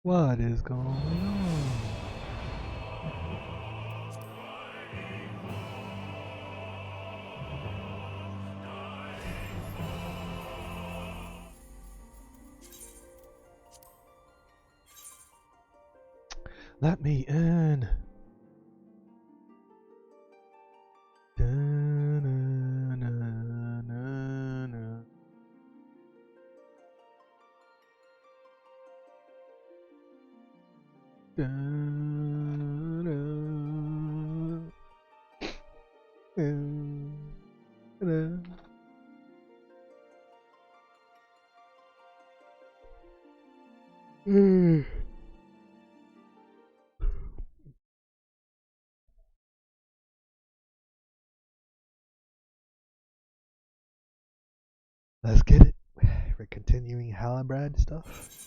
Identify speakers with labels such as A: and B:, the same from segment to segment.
A: What is going on? Let me in. Da-na-na-na-na. Da-na. Da-na. Let's get it. We're continuing Halbrand stuff.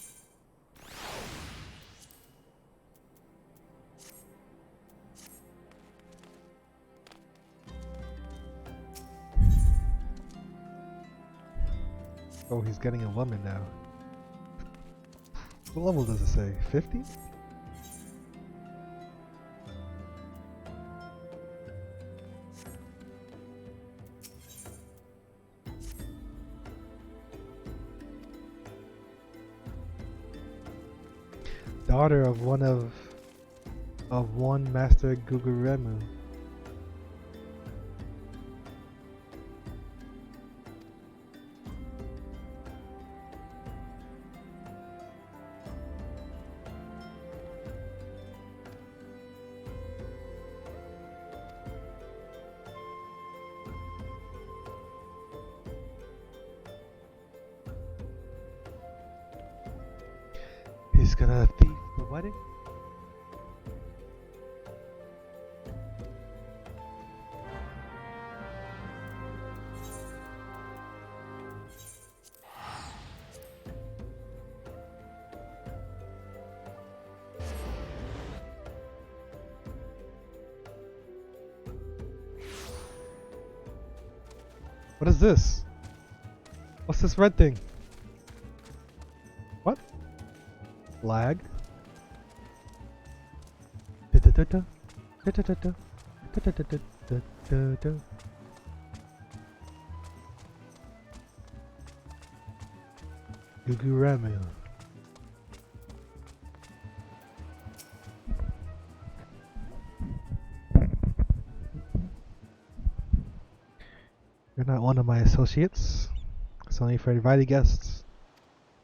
A: Oh, he's getting a woman now. What level does it say? 50? Daughter of one Master Guguremu. He's gonna thief the wedding? What is this? What's this red thing? What? Lag? Guguremu. You're not one of my associates. It's only for invited guests.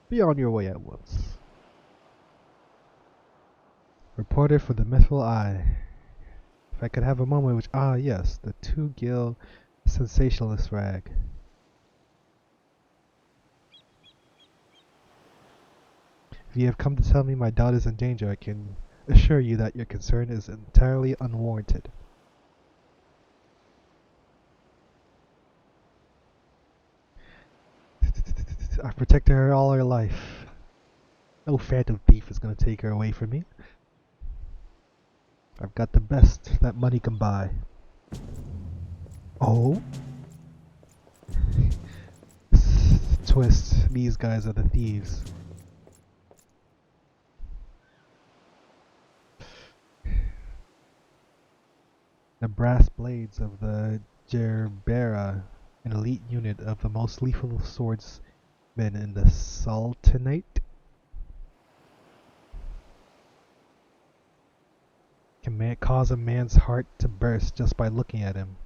A: Be on your way at once. Reporter for the Mythful Eye. If I could have a moment which yes, the two-gill sensationalist rag. If you have come to tell me my daughter is in danger, I can assure you that your concern is entirely unwarranted. I've protected her all her life. No phantom thief is going to take her away from me. I've got the best that money can buy. Oh? Twist. These guys are the thieves. The brass blades of the Gerbera, an elite unit of the most lethal swordsmen in the Sultanate, can cause a man's heart to burst just by looking at him.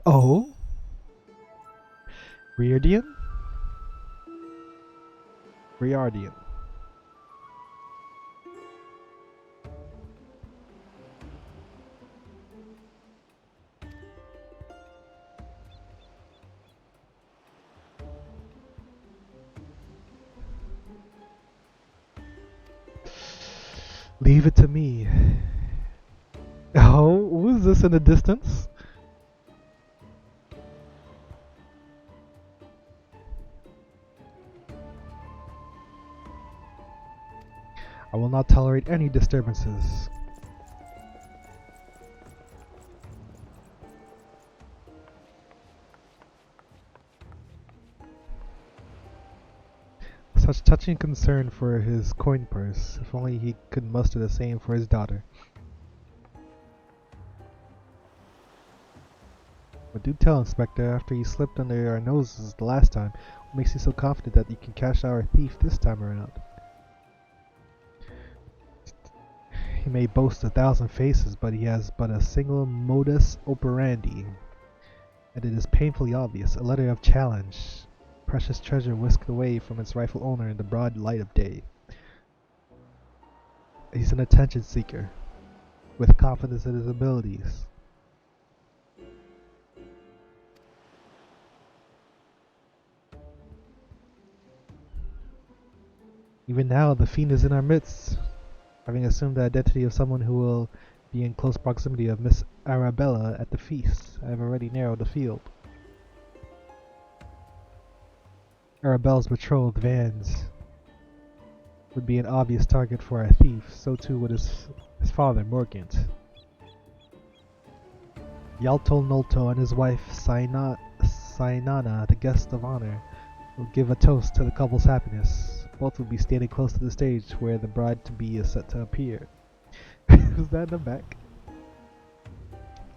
A: Oh? Riordian? Riordian. Leave it to me. Oh, who's this in the distance? I will not tolerate any disturbances. Such touching concern for his coin purse. If only he could muster the same for his daughter. But do tell, Inspector, after you slipped under our noses the last time, what makes you so confident that you can catch our thief this time around? He may boast 1,000 faces, but he has but a single modus operandi. And it is painfully obvious, a letter of challenge. Precious treasure whisked away from its rightful owner in the broad light of day. He's an attention seeker, with confidence in his abilities. Even now, the fiend is in our midst, having assumed the identity of someone who will be in close proximity of Miss Arabella at the feast. I have already narrowed the field. Arabella's betrothed, Vans, would be an obvious target for our thief, so too would his father, Morgant. Yalto Nolto and his wife, Sainana, the guest of honor, will give a toast to the couple's happiness. Both will be standing close to the stage where the bride-to-be is set to appear. Who's that in the back?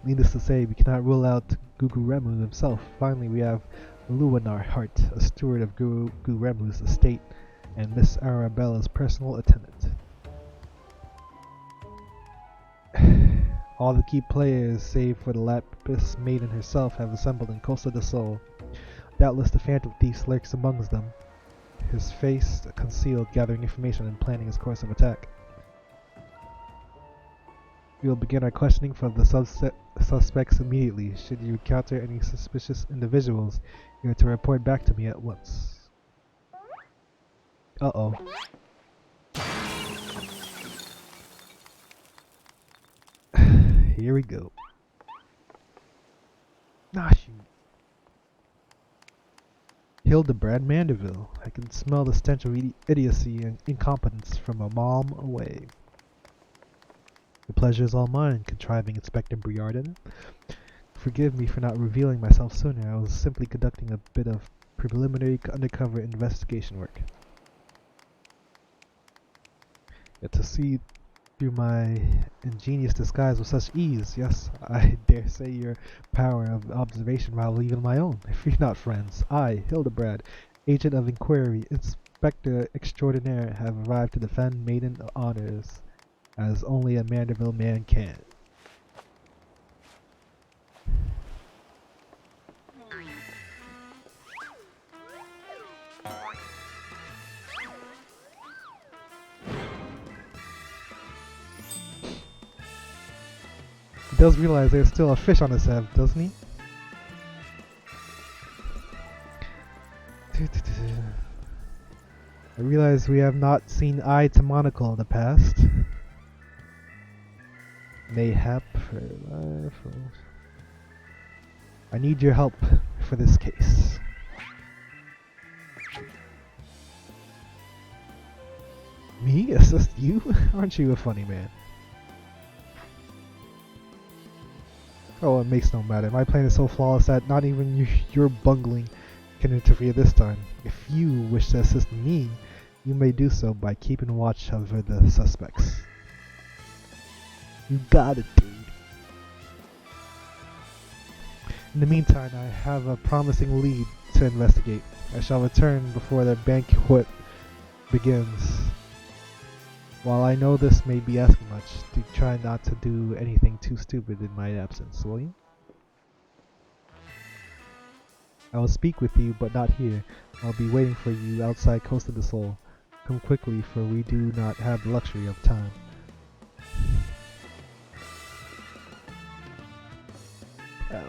A: Needless to say, we cannot rule out Gugu Remu himself. Finally, we have Luanar Hart, a steward of Gugu Remu's estate, and Miss Arabella's personal attendant. All the key players, save for the Lapis Maiden herself, have assembled in Costa del Sol. Doubtless the Phantom Thief lurks amongst them, his face concealed, gathering information and planning his course of attack. We will begin our questioning for the suspects immediately. Should you encounter any suspicious individuals, you are to report back to me at once. Uh-oh. Here we go. Ah, shoot. Hildebrand Mandeville. I can smell the stench of idiocy and incompetence from a mile away. The pleasure is all mine, contriving Inspector Briarden. Forgive me for not revealing myself sooner. I was simply conducting a bit of preliminary undercover investigation work. Yet to see through my ingenious disguise with such ease, yes, I dare say your power of observation rival even my own. Fear not, friends. I, Hildebrand, agent of inquiry, Inspector Extraordinaire, have arrived to defend maiden honors, as only a Mandeville man can. He does realize there's still a fish on his head, doesn't he? I realize we have not seen eye to monocle in the past. Mayhap for life. I need your help for this case. Me? Assist you? Aren't you a funny man? Oh, it makes no matter. My plan is so flawless that not even your bungling can interfere this time. If you wish to assist me, you may do so by keeping watch over the suspects. You got it, dude. In the meantime, I have a promising lead to investigate. I shall return before the banquet begins. While I know this may be asking much, do try not to do anything too stupid in my absence, will you? I will speak with you, but not here. I'll be waiting for you outside Costa del Sol. Come quickly, for we do not have the luxury of time. Ow.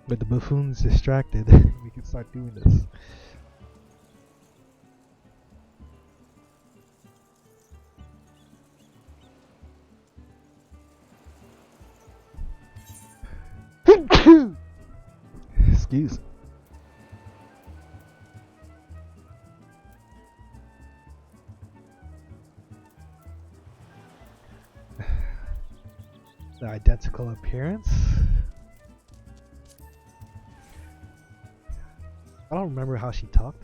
A: With the buffoons distracted, we can start doing this. Jeez. The identical appearance? I don't remember how she talked.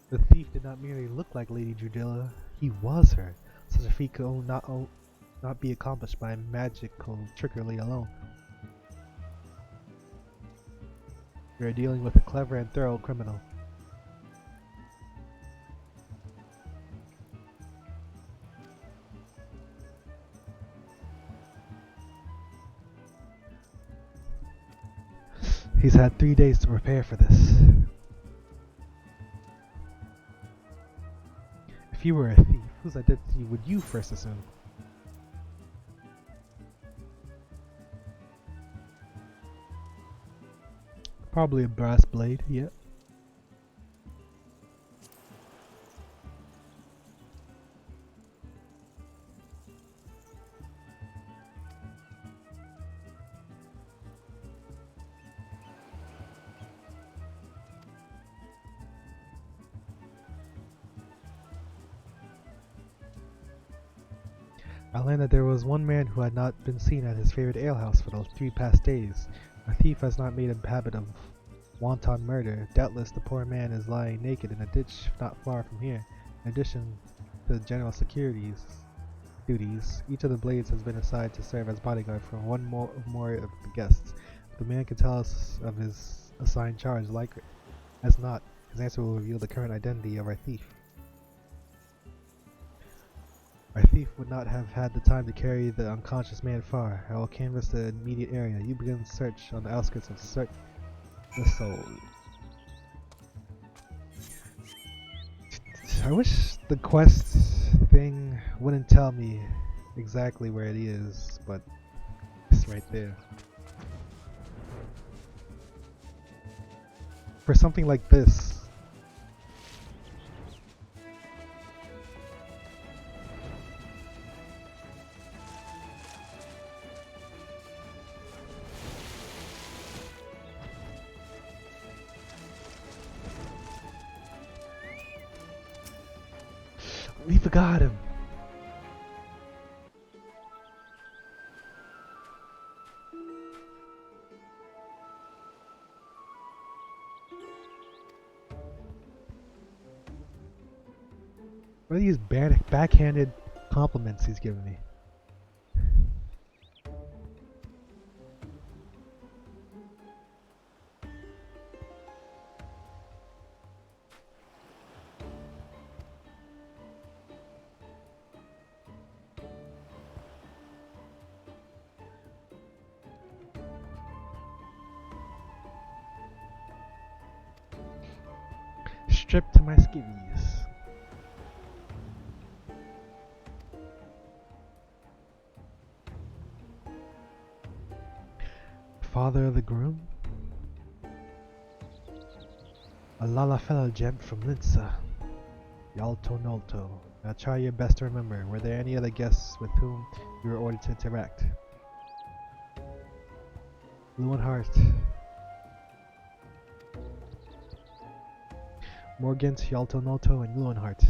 A: The thief did not merely look like Lady Drudilla, he was her. Such a feat could not be accomplished by magical trickery alone. We are dealing with a clever and thorough criminal. He's had 3 days to prepare for this. If you were a thief, whose identity would you first assume? Probably a brass blade, yep. I learned that there was one man who had not been seen at his favorite alehouse for those 3 past days. A thief has not made a habit of wanton murder. Doubtless the poor man is lying naked in a ditch not far from here. In addition to general security's duties, each of the blades has been assigned to serve as bodyguard for one more of the guests. If the man can tell us of his assigned charge, like as not, his answer will reveal the current identity of our thief. Our thief would not have had the time to carry the unconscious man far. I will canvass the immediate area. You begin search on the outskirts of the soul. I wish the quest thing wouldn't tell me exactly where it is, but it's right there. For something like this, we forgot him. What are these backhanded compliments he's giving me? Stripped to my skivvies. Father of the groom? A Lalafella gent from Linza. Yalto Nolto. Now try your best to remember. Were there any other guests with whom you were ordered to interact? Lowenhart. Morgans, Yalto Nolto, and Lowenhart.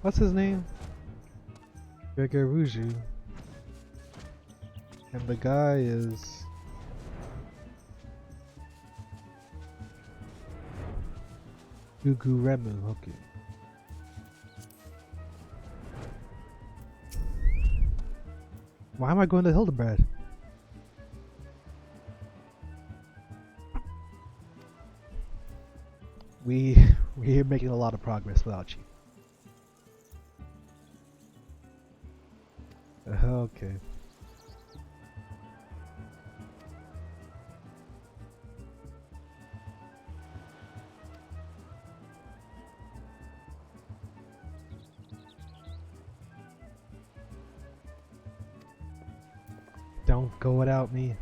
A: What's his name? Gregoruju. And the guy is... Guguremu, okay. Why am I going to Hildebrand? We're making a lot of progress without you. Okay. Don't go without me.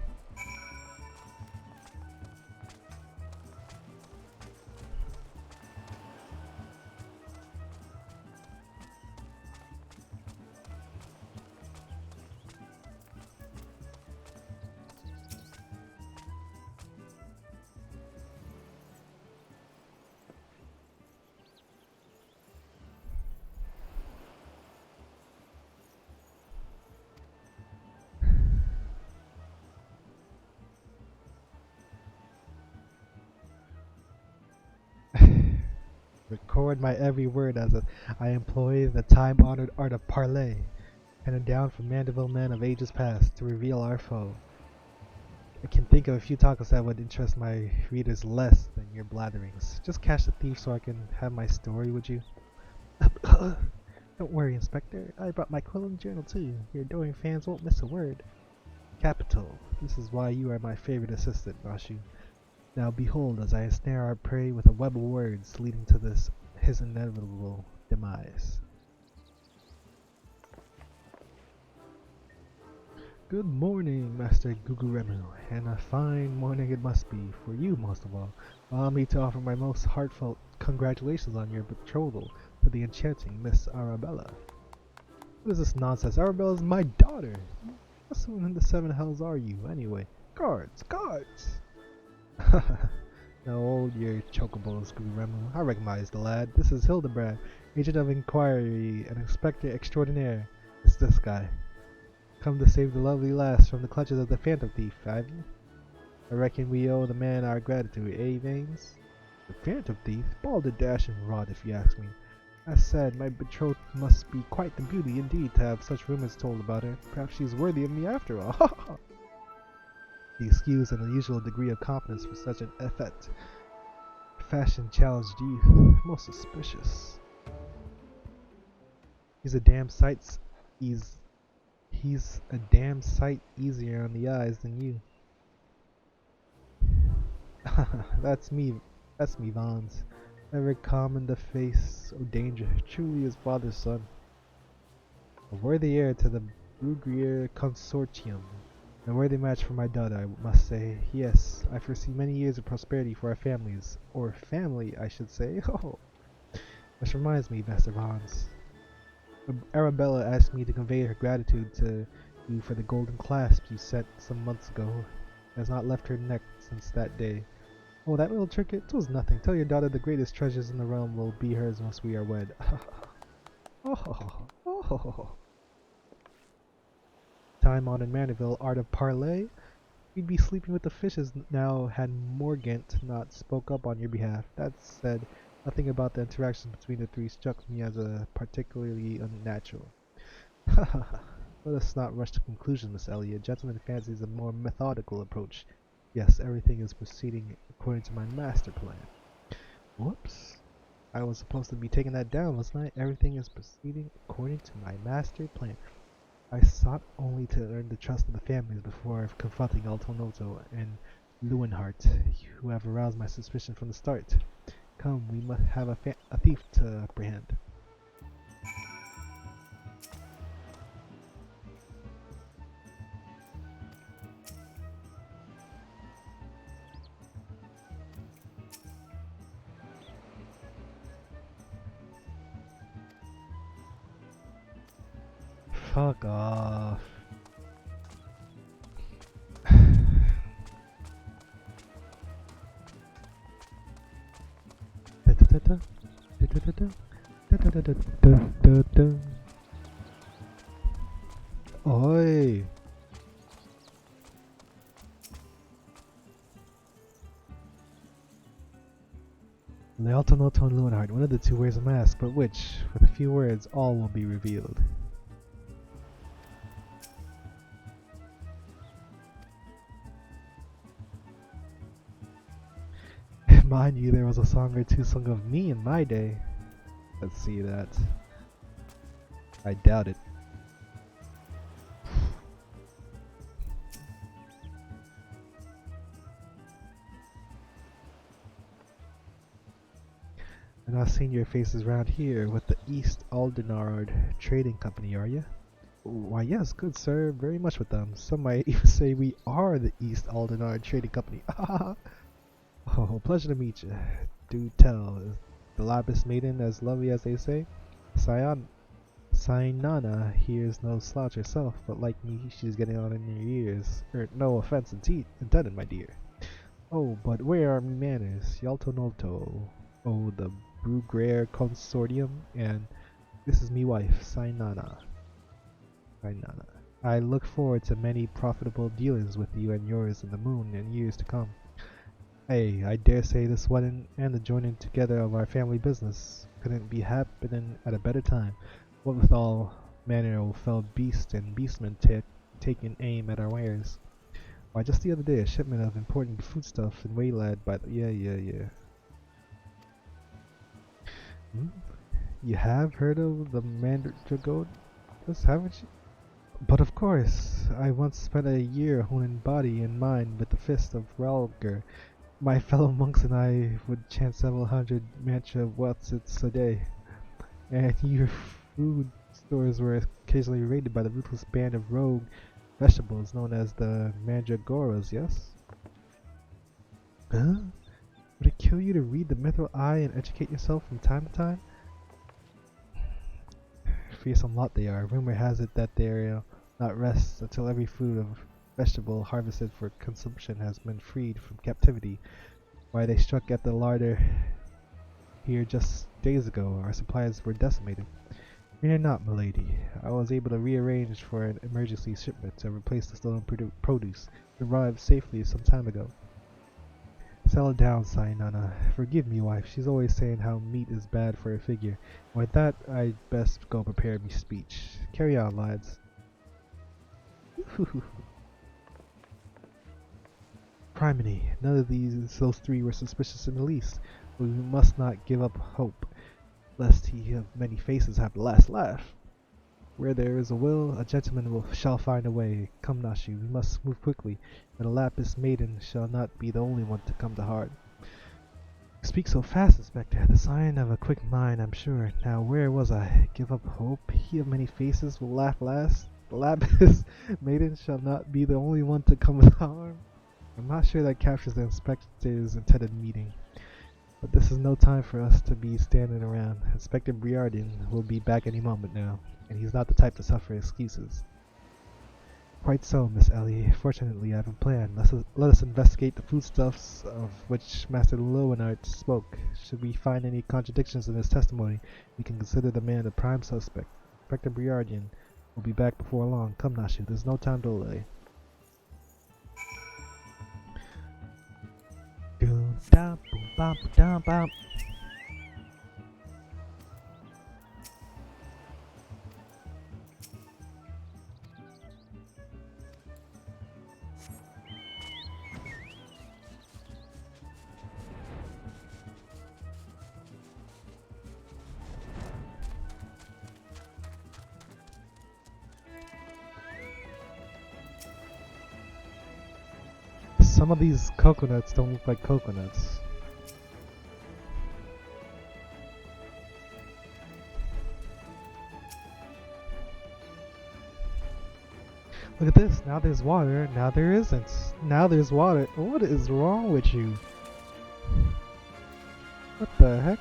A: Record my every word as I employ the time-honored art of parley, handed down from Mandeville men of ages past to reveal our foe. I can think of a few tacos that would interest my readers less than your blatherings. Just catch the thief so I can have my story, would you? Don't worry, Inspector. I brought my quill and journal too. Your adoring fans won't miss a word. Capital. This is why you are my favorite assistant, Nashu. Now behold, as I ensnare our prey with a web of words leading to his inevitable demise. Good morning, Master Guguremu, and a fine morning it must be, for you most of all. Allow me to offer my most heartfelt congratulations on your betrothal to the enchanting Miss Arabella. What is this nonsense? Arabella is my daughter! What in the seven hells are you, anyway? Guards! Guards! Now hold your chocobos, Guguremu. I recognize the lad. This is Hildebrand, agent of inquiry and inspector extraordinaire. It's this guy. Come to save the lovely lass from the clutches of the phantom thief, have you? I reckon we owe the man our gratitude, eh, Vanes? The phantom thief? Balderdash and rot, if you ask me. As said, my betrothed must be quite the beauty indeed to have such rumors told about her. Perhaps she's worthy of me after all. He excused an unusual degree of confidence for such an effect. Fashion-challenged youth. Most suspicious. He's a damn sight easier on the eyes than you. That's me, Vons. Never calm in the face of danger. Truly his father's son. A worthy heir to the Brugrier Consortium. A worthy match for my daughter, I must say. Yes, I foresee many years of prosperity for our families. Or family, I should say. Oh. Which reminds me, Master Vons. Arabella asked me to convey her gratitude to you for the golden clasp you sent some months ago. It has not left her neck since that day. Oh, that little trinket? It was nothing. Tell your daughter the greatest treasures in the realm will be hers once we are wed. Oh. Time on in Mandeville, art of parley? You'd be sleeping with the fishes now had Morgant not spoke up on your behalf. That said, nothing about the interaction between the three struck me as particularly unnatural. Let us not rush to conclusions, Miss Elliot. Gentleman fancies a more methodical approach. Yes, everything is proceeding according to my master plan. Whoops. I was supposed to be taking that down, wasn't I? Everything is proceeding according to my master plan. I sought only to earn the trust of the families before confronting Altonoto and Lewinhart, who have aroused my suspicion from the start. Come, we must have a thief to apprehend. Fuck off. Oi. Lealtonoto and Leonhard, one of the two wears a mask, but which? With a few words, all will be revealed. Mind you, there was a song or two sung of me in my day. Let's see that. I doubt it. And I've seen your faces round here with the East Aldenard Trading Company, are you? Why yes, good sir, very much with them. Some might even say we are the East Aldenard Trading Company. Oh, pleasure to meet you. Do tell, is the Lapis Maiden as lovely as they say? Sainana here's no slouch herself, but like me, she's getting on in your years. No offense intended, my dear. Oh, but where are me manners? Yalto Noto. Oh, the Brugrair Consortium, and this is me wife, Sainana. I look forward to many profitable dealings with you and yours in the moon in years to come. Hey, I dare say this wedding and the joining together of our family business couldn't be happening at a better time. What with all manner of fell beasts and beastmen taking aim at our wares. Why, just the other day, a shipment of important foodstuff and waylaid by the... Yeah. You have heard of the Mandragora, haven't you? But of course, I once spent a year honing body and mind with the fist of Ralger. My fellow monks and I would chant several hundred mantra watsits a day. And your food stores were occasionally raided by the ruthless band of rogue vegetables known as the Mandragoras, yes? Huh? Would it kill you to read the Mithril Eye and educate yourself from time to time? Fearsome lot they are. Rumor has it that they'll not rest until every fruit of vegetable harvested for consumption has been freed from captivity. Why, they struck at the larder here just days ago. Our supplies were decimated. Fear not, milady. I was able to rearrange for an emergency shipment to replace the stolen produce. It arrived safely some time ago. Settle down, Sainana. Forgive me, wife. She's always saying how meat is bad for a figure. With that, I'd best go prepare me speech. Carry on, lads. Primony, none of those three were suspicious in the least, but we must not give up hope, lest he of many faces have the last laugh. Where there is a will, a gentleman shall find a way. Come, Nashi, we must move quickly, and the Lapis Maiden shall not be the only one to come to harm. You speak so fast, Inspector, the sign of a quick mind, I'm sure. Now, where was I? Give up hope? He of many faces will laugh last? The Lapis Maiden shall not be the only one to come to harm? I'm not sure that captures the Inspector's intended meaning. But this is no time for us to be standing around. Inspector Briardin will be back any moment now, and he's not the type to suffer excuses. Quite so, Miss Ellie. Fortunately, I have a plan. Let us investigate the foodstuffs of which Master Lowenart spoke. Should we find any contradictions in his testimony, we can consider the man the prime suspect. Inspector Briardin will be back before long. Come, Nashi, there's no time to delay. Some of these coconuts don't look like coconuts. Look at this, now there's water, now there isn't. Now there's water. What is wrong with you? What the heck?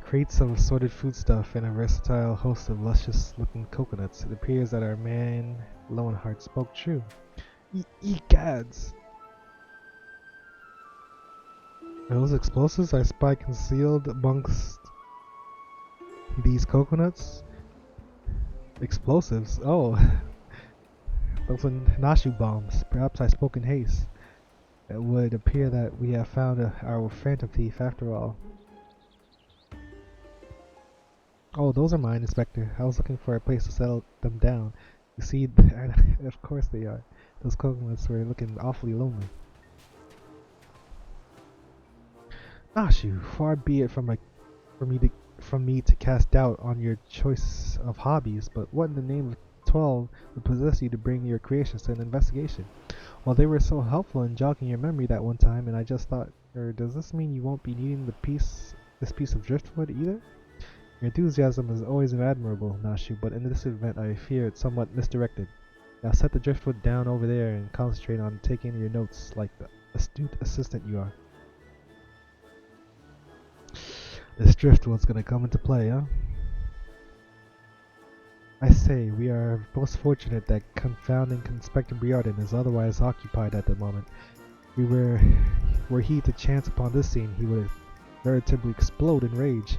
A: Crates of assorted foodstuff and a versatile host of luscious-looking coconuts. It appears that our man Lowenhart spoke true. Egads! Are those explosives I spy concealed amongst these coconuts? Explosives? Oh. Those are Nashu bombs. Perhaps I spoke in haste. It would appear that we have found our phantom thief after all. Oh, those are mine, Inspector. I was looking for a place to settle them down. You see, of course they are. Those coconuts were looking awfully lonely. Ashu, far be it from me to cast doubt on your choice of hobbies, but what in the name of 12 would possess you to bring your creations to an investigation? Well, they were so helpful in jogging your memory that one time, and I just thought, does this mean you won't be needing this piece of driftwood either? Your enthusiasm is always admirable, Nashu, but in this event I fear it's somewhat misdirected. Now set the driftwood down over there and concentrate on taking your notes like the astute assistant you are. This driftwood's gonna come into play, huh? I say, we are most fortunate that confounding Inspector Briarden is otherwise occupied at the moment. Were he to chance upon this scene, he would veritably explode in rage.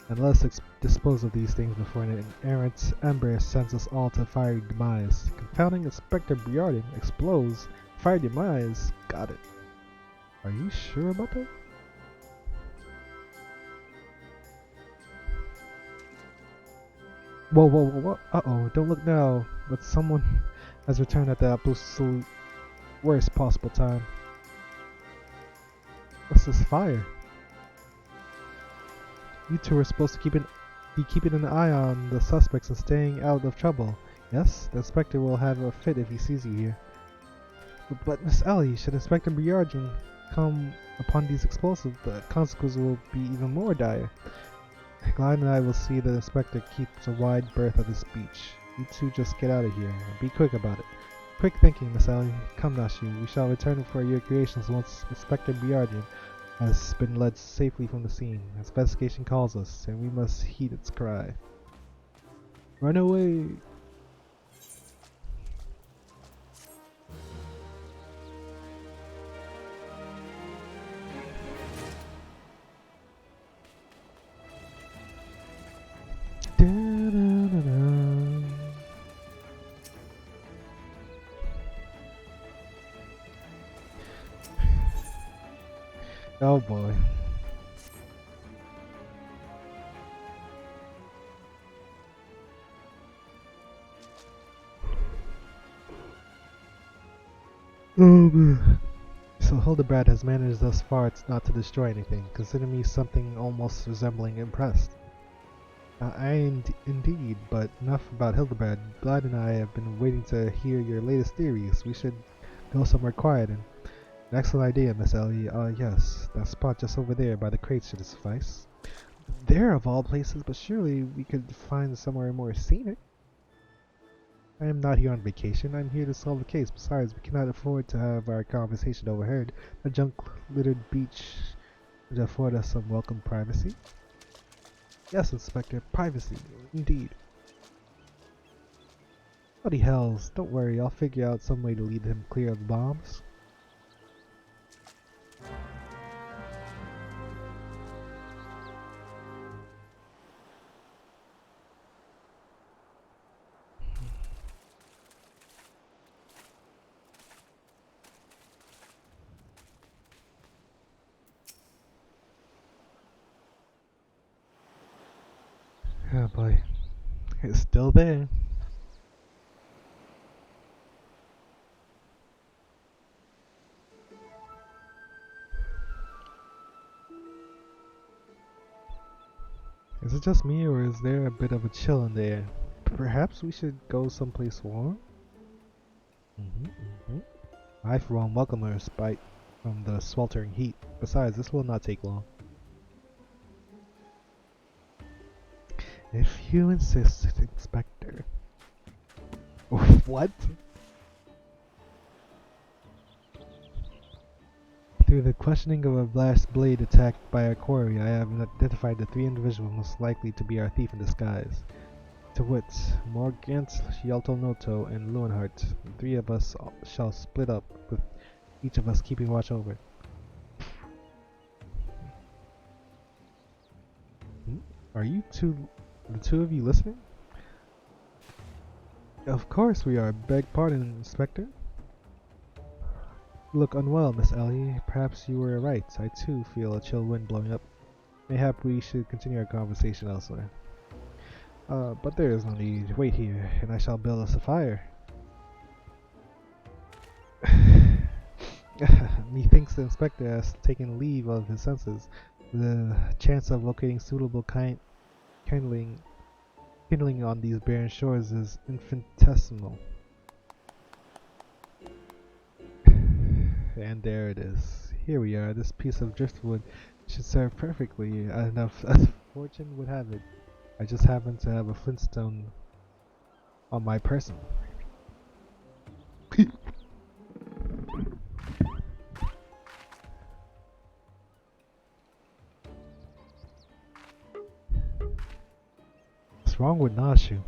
A: And let us dispose of these things before an errant ember sends us all to fiery demise. Confounding Inspector Briarden explodes. Fiery demise. Got it. Are you sure about that? Whoa, whoa, whoa, whoa. Uh-oh, don't look now. But someone has returned at the absolute worst possible time. What's this fire? You two are supposed to be keeping an eye on the suspects and staying out of trouble. Yes? The inspector will have a fit if he sees you here. But Miss Ellie, should Inspector Briarden come upon these explosives, the consequences will be even more dire. Glide and I will see that the inspector keeps a wide berth of his speech. You two just get out of here, and be quick about it. Quick thinking, Miss Ellie. Come, Nashu, we shall return for your creations once Inspector Briarden has been led safely from the scene. Investigation calls us, and we must heed its cry. Run away! Oh boy. So Hildebrand has managed thus far not to destroy anything. Consider me something almost resembling impressed. Indeed, but enough about Hildebrand. Glad and I have been waiting to hear your latest theories. We should go somewhere quiet and... An excellent idea, Miss Ellie. Yes, that spot just over there by the crates should suffice. There of all places, but surely we could find somewhere more scenic. I am not here on vacation. I'm here to solve the case. Besides, we cannot afford to have our conversation overheard. A junk-littered beach would afford us some welcome privacy. Yes, Inspector, privacy, indeed. Bloody hells, don't worry, I'll figure out some way to lead him clear of the bombs. Oh boy, it's still there. Is it just me, or is there a bit of a chill in the air? Perhaps we should go someplace warm? I, for one, welcome a respite from the sweltering heat. Besides, this will not take long. If you insist, Inspector. What? Through the questioning of a blast blade attacked by our quarry, I have identified the three individuals most likely to be our thief in disguise. To wit, Morgant, Yaltonoto, and Leonhardt. The three of us shall split up, with each of us keeping watch over. Are you the two of you listening? Of course we are. Beg pardon, Inspector. You look unwell, Miss Ellie. Perhaps you were right. I too feel a chill wind blowing up. Mayhap we should continue our conversation elsewhere. But there is no need. Wait here, and I shall build us a fire. Methinks the inspector has taken leave of his senses. The chance of locating suitable kindling on these barren shores is infinitesimal. And there it is. Here we are. This piece of driftwood should serve perfectly enough as fortune would have it. I just happen to have a flintstone on my person. What's wrong with Nashu?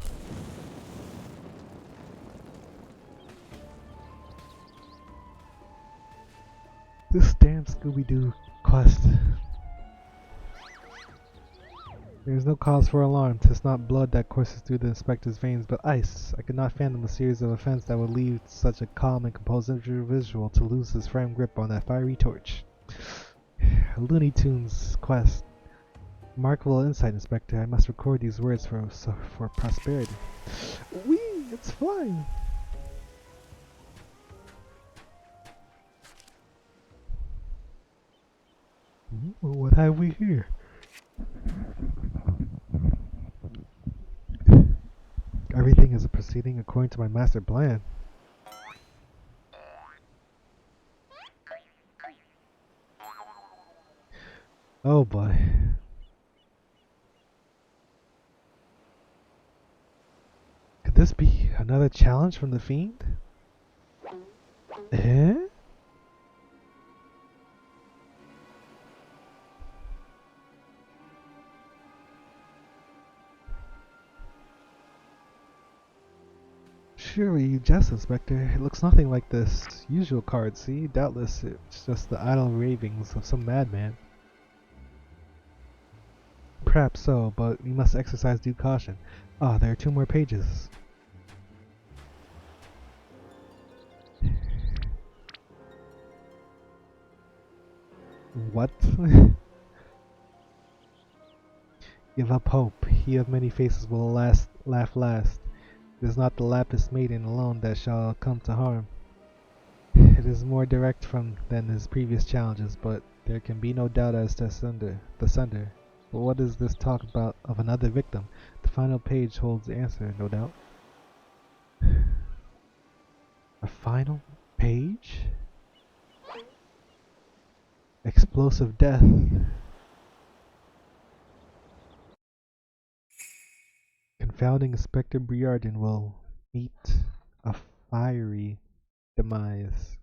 A: This damn Scooby-Doo quest. There is no cause for alarm. 'Tis not blood that courses through the inspector's veins, but ice. I could not fathom a series of events that would lead such a calm and composed individual to lose his firm grip on that fiery torch. Looney Tunes quest. Remarkable insight, Inspector. I must record these words for prosperity. Whee! It's flying! What have we here? Everything is proceeding according to my master plan. Oh boy. Could this be another challenge from the fiend? Eh? Surely you jest, Inspector. It looks nothing like this usual card, see? Doubtless it's just the idle ravings of some madman. Perhaps so, but we must exercise due caution. Ah, there are 2 more pages. What? Give up hope. He of many faces will laugh last. It is not the lapis maiden alone that shall come to harm. It is more direct than his previous challenges, but there can be no doubt as to the sender. But what is this talk about of another victim? The final page holds the answer, no doubt. A final page? Explosive death. Confounding Inspector Briardin will meet a fiery demise.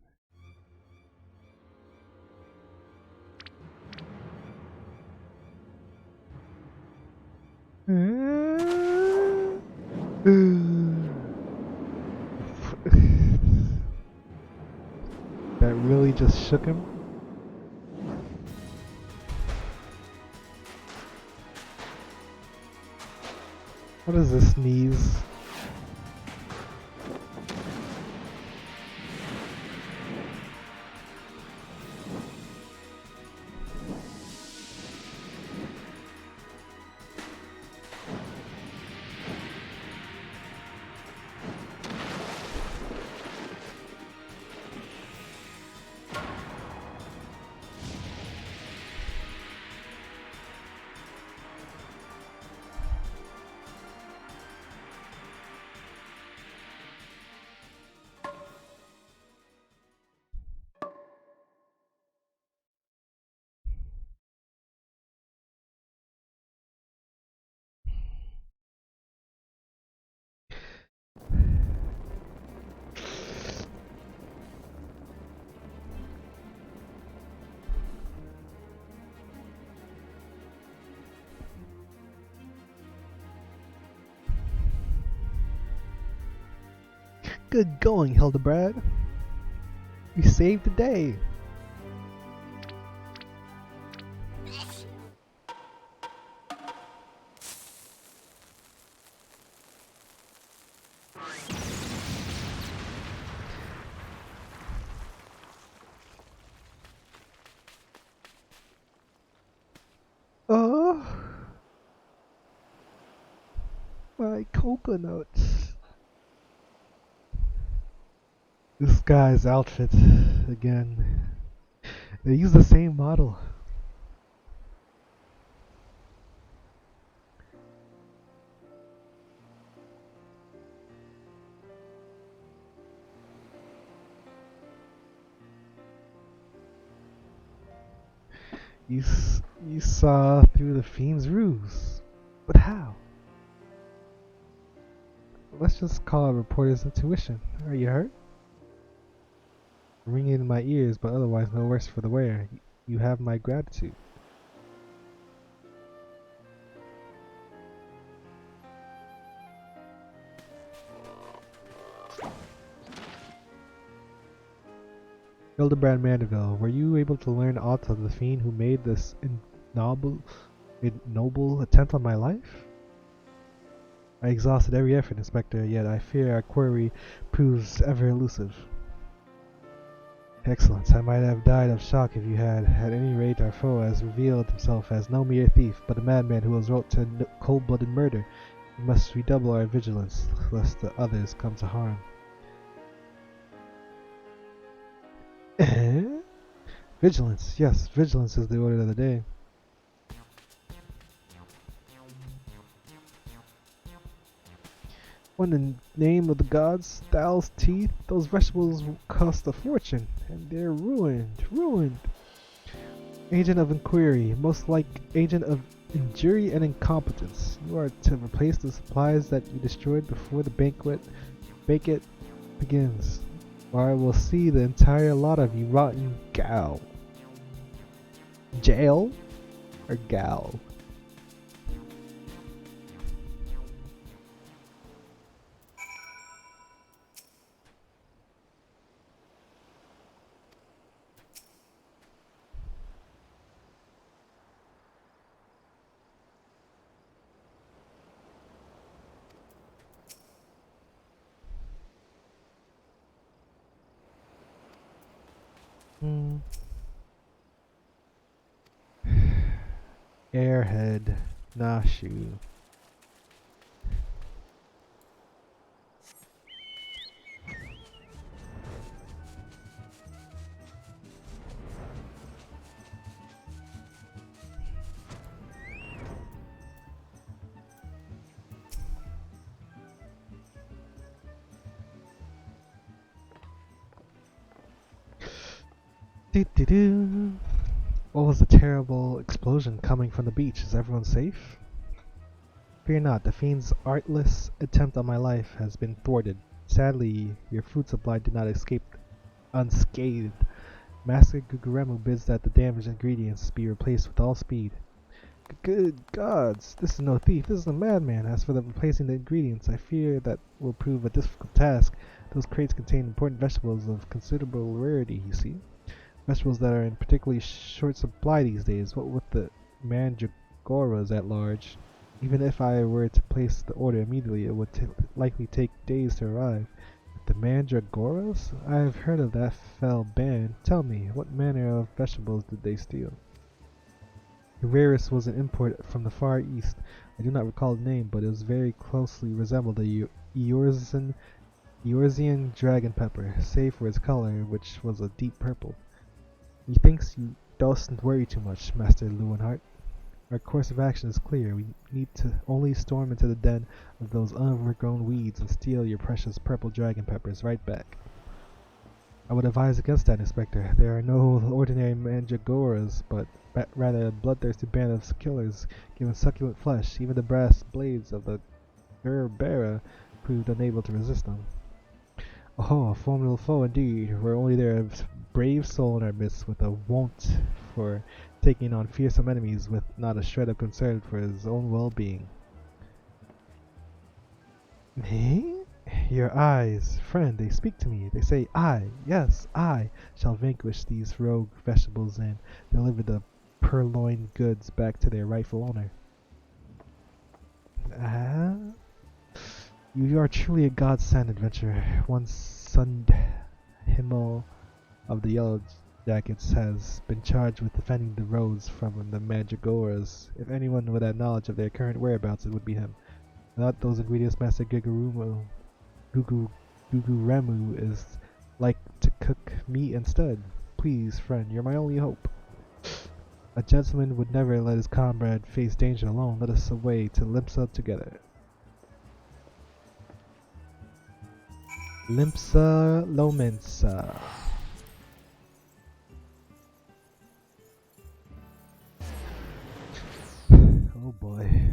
A: That really just shook him. What is this sneeze? Good going, Hildebrand. You saved the day. My coconuts. This guy's outfit again. They use the same model. You saw through the fiend's ruse. But how? Let's just call it reporter's intuition. Are you hurt? Ringing in my ears, but otherwise no worse for the wearer. You have my gratitude. Hildebrand Mandeville, were you able to learn aught of the fiend who made this ignoble attempt on my life? I exhausted every effort, Inspector, yet I fear our query proves ever elusive. Excellent. I might have died of shock if you had. At any rate, our foe has revealed himself as no mere thief, but a madman who has wrought to cold-blooded murder. We must redouble our vigilance, lest the others come to harm. Vigilance. Yes, vigilance is the order of the day. What in the name of the gods, Thal's teeth? Those vegetables cost a fortune, and they're ruined. Agent of inquiry, most like agent of injury and incompetence. You are to replace the supplies that you destroyed before the banquet begins, or I will see the entire lot of you rotten gal. Jail or gal? Airhead, Nashu. Doo-doo-doo. What was the terrible explosion coming from the beach? Is everyone safe? Fear not, the fiend's artless attempt on my life has been thwarted. Sadly, your food supply did not escape unscathed. Master Guguremu bids that the damaged ingredients be replaced with all speed. Good gods, this is no thief, this is a madman. As for replacing the ingredients, I fear that will prove a difficult task. Those crates contain important vegetables of considerable rarity, you see. Vegetables that are in particularly short supply these days, what with the mandragoras at large. Even if I were to place the order immediately, it would likely take days to arrive. The mandragoras? I have heard of that fell band. Tell me, what manner of vegetables did they steal? The rarest was an import from the Far East. I do not recall the name, but it was very closely resembled the Eorzean dragon pepper, save for its color, which was a deep purple. Methinks you doesn't worry too much, Master Lewenhart. Our course of action is clear. We need to only storm into the den of those overgrown weeds and steal your precious purple dragon peppers right back. I would advise against that, Inspector. There are no ordinary mandragoras, but rather a bloodthirsty band of killers given succulent flesh. Even the brass blades of the Gerbera proved unable to resist them. Oh, a formidable foe indeed. We're only there a brave soul in our midst with a wont for taking on fearsome enemies with not a shred of concern for his own well-being. Me? Your eyes, friend, they speak to me. They say, yes, I shall vanquish these rogue vegetables and deliver the purloined goods back to their rightful owner. You are truly a godsend adventurer. One Sund Himmel of the Yellow Jackets has been charged with defending the roads from the Mandragoras. If anyone would have knowledge of their current whereabouts, it would be him. Without those ingredients, Master Gugu Ramu is like to cook meat instead. Please, friend, you're my only hope. A gentleman would never let his comrade face danger alone. Let us away to Limpsa together. Limpsa Lomensa. Oh boy.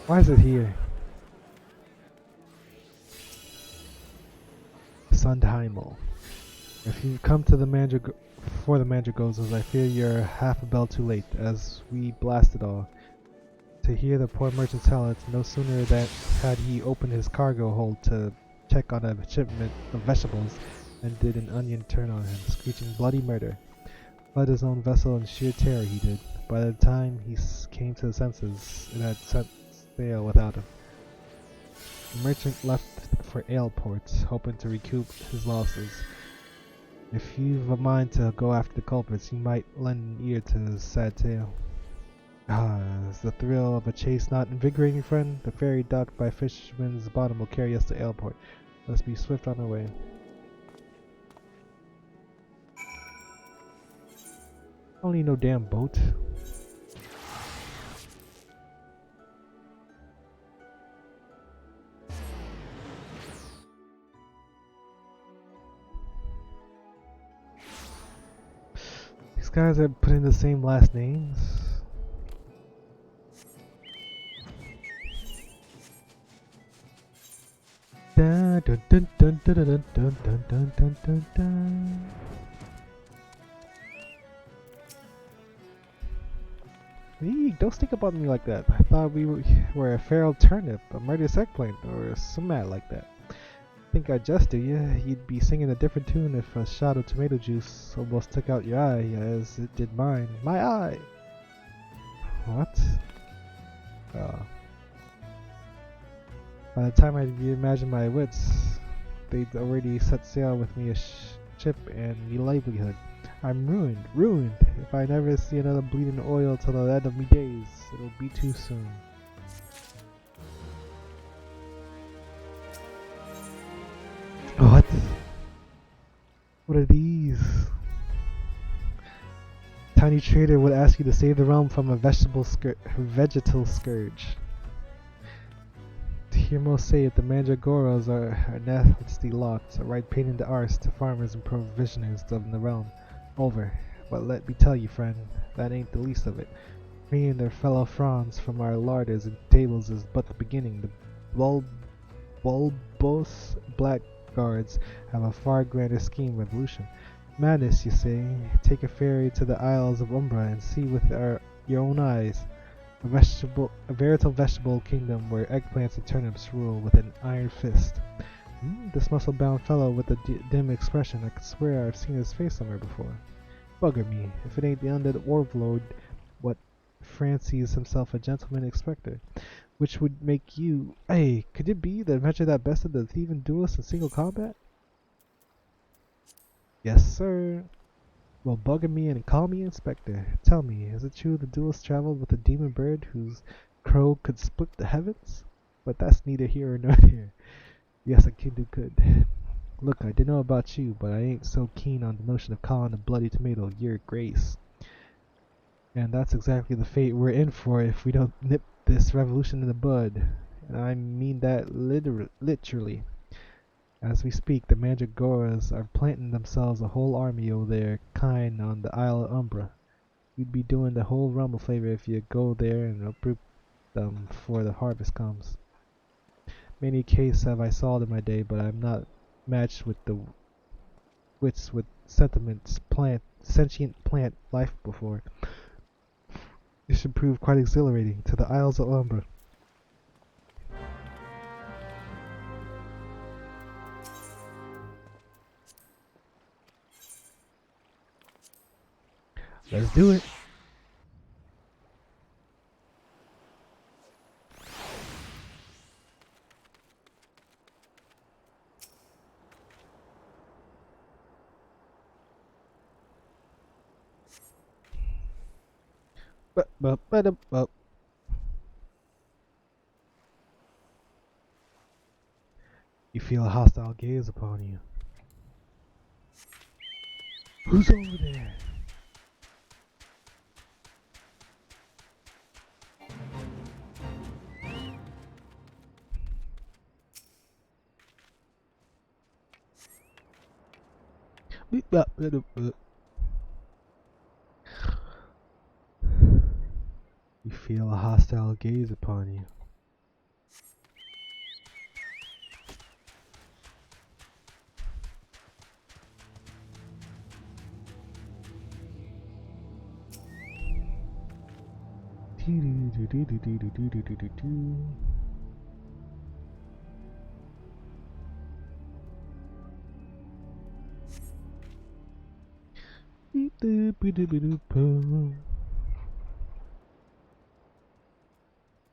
A: Why is it here? Sundheimel. If you've come to the for the Mandragoses, I fear you're half a bell too late, as we blasted all. To hear the poor merchant tell it, no sooner than had he opened his cargo hold to check on a shipment of vegetables, than did an onion turn on him, screeching bloody murder. Fled his own vessel in sheer terror he did. By the time he came to his senses, it had set sail without him. The merchant left for Aleport, hoping to recoup his losses. If you've a mind to go after the culprits, you might lend an ear to his sad tale. Ah, is the thrill of a chase not invigorating, friend? The ferry docked by Fisherman's Bottom will carry us to Aleport. Let's be swift on our way. I don't need no damn boat. These guys are putting the same last names. Dun, dun, dun, dun, dun, dun, dun, dun, dun, dun, dun, dun. Eee, don't stick about me like that. I thought we were a feral turnip, a murderous eggplant, or some mad like that. Think I just do ya? You'd be singing a different tune if a shot of tomato juice almost took out your eye, as it did mine. My eye! What? By the time I reimagined my wits, they'd already set sail with me a ship and me livelihood. I'm ruined. If I never see another bleeding oil till the end of me days, it'll be too soon. What? What are these? Tiny trader would ask you to save the realm from a vegetal scourge. To hear most say it, the Mandragoras are nasty lots, a right pain in the arse to farmers and provisioners of the realm. Over. But let me tell you, friend, that ain't the least of it. Freeing their fellow fronds from our larders and tables is but the beginning. The bulbous blackguards have a far grander scheme revolution. Madness, you say? Take a ferry to the Isles of Umbra and see with your own eyes. A veritable vegetable kingdom where eggplants and turnips rule with an iron fist. This muscle-bound fellow with the dim expression, I could swear I've seen his face somewhere before. Bugger me, if it ain't the undead warlord what fancies himself a gentleman inspector. Which would make you... Hey, could it be the adventure that bested the thieving duelist in single combat? Yes, sir. Well, bugger me and call me Inspector. Tell me, is it true the duelist traveled with a demon bird whose crow could split the heavens? But that's neither here nor there. Yes, a kid who could. Look, I didn't know about you, but I ain't so keen on the notion of calling a bloody tomato your grace. And that's exactly the fate we're in for if we don't nip this revolution in the bud. And I mean that literally. As we speak, the Mandragoras are planting themselves a whole army of their kind on the Isle of Umbra. You'd be doing the whole realm a favor if you go there and uproot them before the harvest comes. Many cases have I solved in my day, but I'm not matched with the wits with sentient plant life before. This should prove quite exhilarating. To the Isles of Umbra. Let's do it. You feel a hostile gaze upon you. Who's over there? You feel a hostile gaze upon you.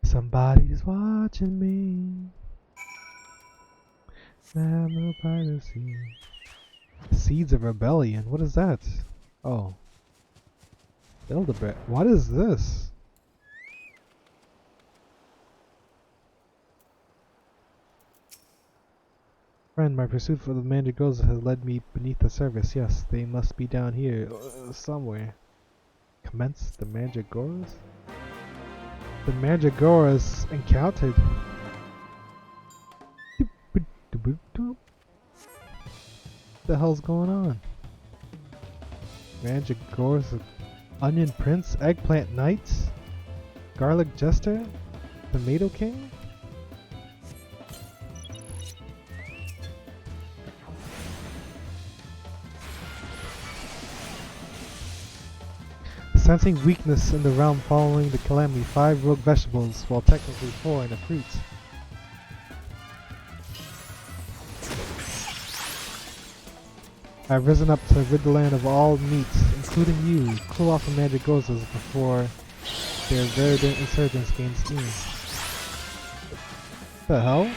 A: Somebody's watching me. I'm no privacy. Seeds of Rebellion. What is that? Oh. Build-A-Bear. What is this? Friend, my pursuit for the Mandragoras has led me beneath the surface. Yes, they must be down here somewhere. Commence the Mandragoras? The Mandragoras encountered. What the hell's going on? Mandragoras, Onion Prince, Eggplant Knights, Garlic Jester, Tomato King? Sensing weakness in the realm following the calamity, 5 rogue vegetables, while technically 4 in a fruit. I've risen up to rid the land of all meats, including you. Cool off the Mandragoras before their verdant insurgents gain steam. What the hell?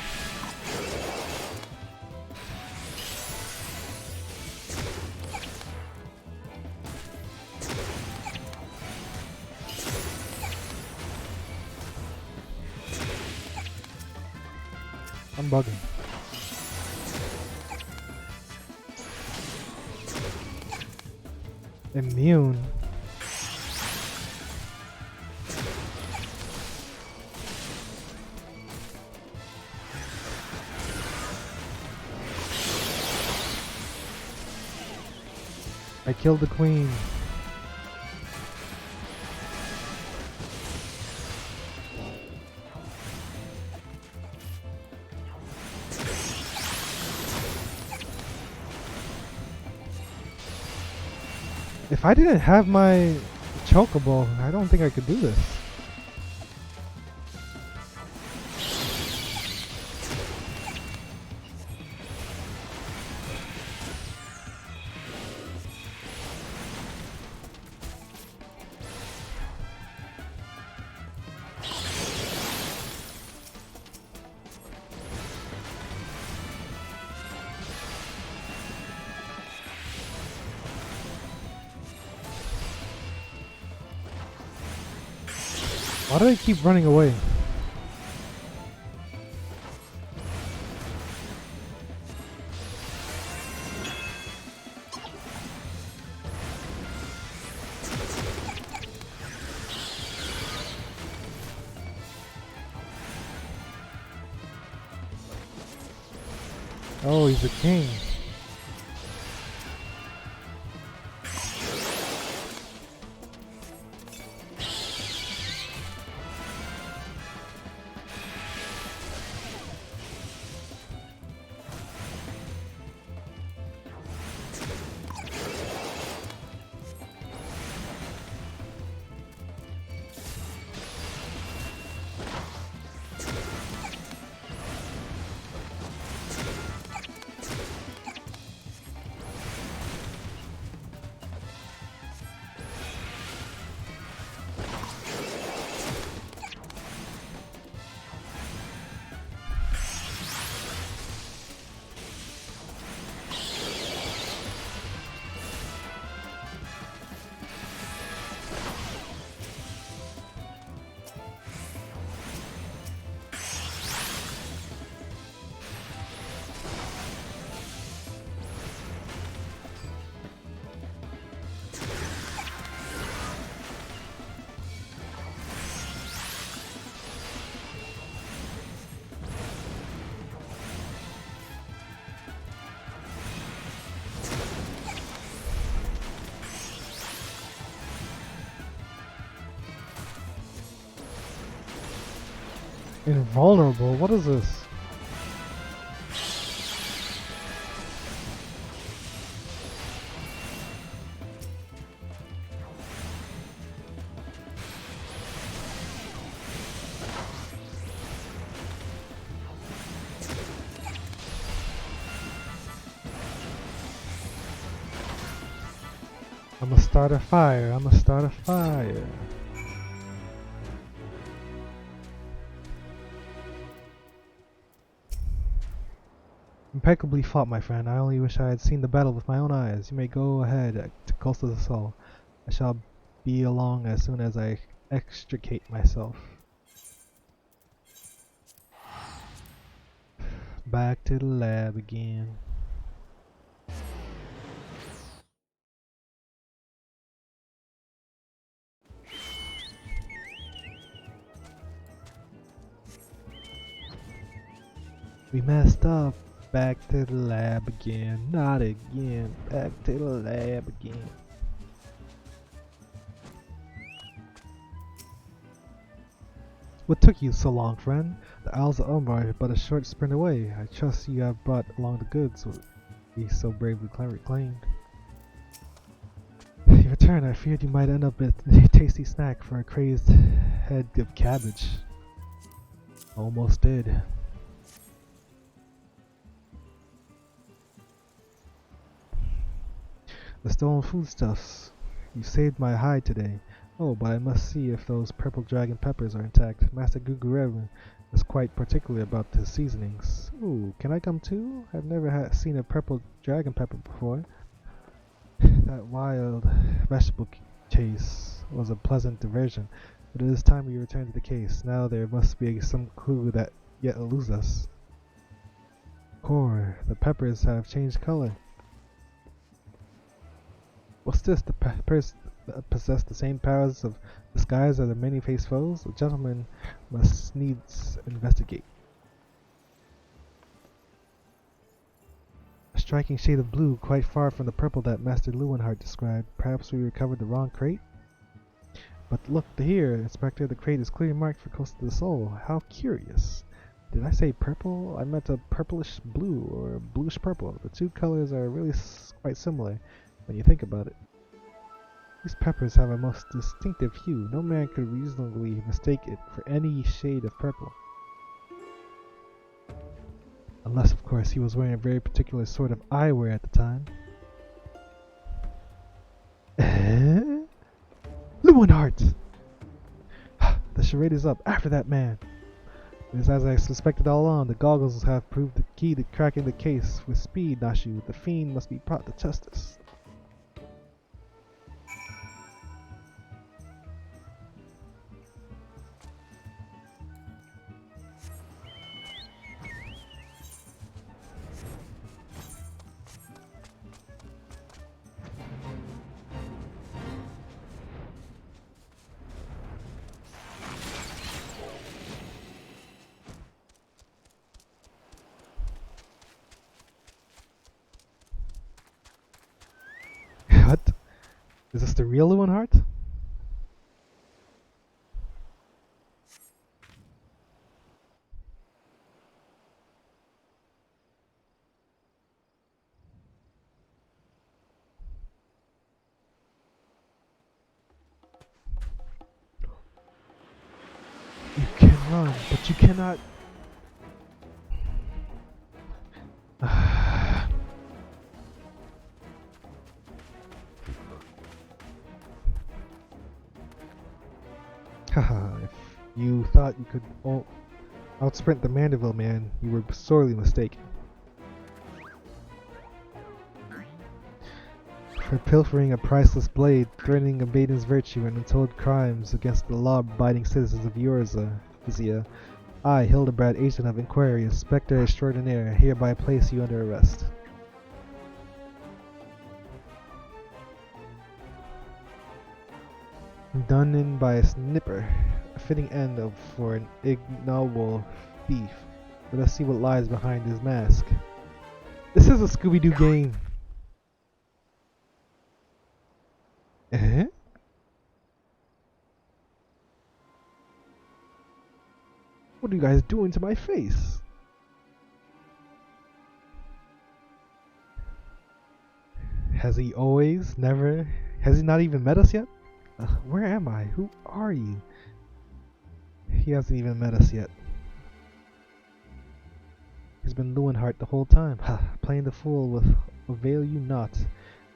A: I'm bugging. Immune. I killed the queen. If I didn't have my chocobo, I don't think I could do this. Why do they keep running away? Oh, he's a king. Invulnerable? What is this? I'ma start a fire. I'ma start a fire. Impeccably fought, my friend. I only wish I had seen the battle with my own eyes. You may go ahead to Coast of the Soul. I shall be along as soon as I extricate myself. Back to the lab again. We messed up. Back to the lab again. Not again. Back to the lab again. What took you so long, friend? The Isles of Umbar are but a short sprint away. I trust you have brought along the goods we so bravely claimed. Your return, I feared you might end up with a tasty snack for a crazed head of cabbage. Almost did. The stolen foodstuffs. You saved my hide today. Oh, but I must see if those purple dragon peppers are intact. Master Gugurev is quite particular about his seasonings. Ooh, can I come too? I've never seen a purple dragon pepper before. That wild vegetable chase was a pleasant diversion, but it is time we return to the case. Now there must be some clue that yet eludes us. Core, the peppers have changed color. What's this? The peppers possess the same powers of disguise as their many-faced foes? The gentleman must needs investigate. A striking shade of blue, quite far from the purple that Master Leeuwenhart described. Perhaps we recovered the wrong crate? But look here, Inspector, the crate is clearly marked for Coast of the Soul. How curious. Did I say purple? I meant a purplish blue, or bluish purple. The two colors are really quite similar when you think about it. These peppers have a most distinctive hue. No man could reasonably mistake it for any shade of purple. Unless, of course, he was wearing a very particular sort of eyewear at the time. Leeuwenhart! The charade is up. After that man! It is as I suspected all along. The goggles have proved the key to cracking the case. With speed, Nashu. The fiend must be brought to justice. What? Is this the real Leeuwenhart? You can run, but you cannot. Haha, if you thought you could outsprint the Mandeville man, you were sorely mistaken. For pilfering a priceless blade, threatening a maiden's virtue, and untold crimes against the law-abiding citizens of Vizia, I, Hildebrand, agent of inquiry, inspector extraordinaire, hereby place you under arrest. Done in by a snipper, a fitting end for an ignoble thief. Let us see what lies behind his mask. This is a Scooby-Doo game. Eh? Wait, What are you guys doing to my face? Has he always, never, has he not even met us yet? Where am I? Who are you? He hasn't even met us yet. He's been Lewinhart the whole time. Ha! Playing the fool will avail you not.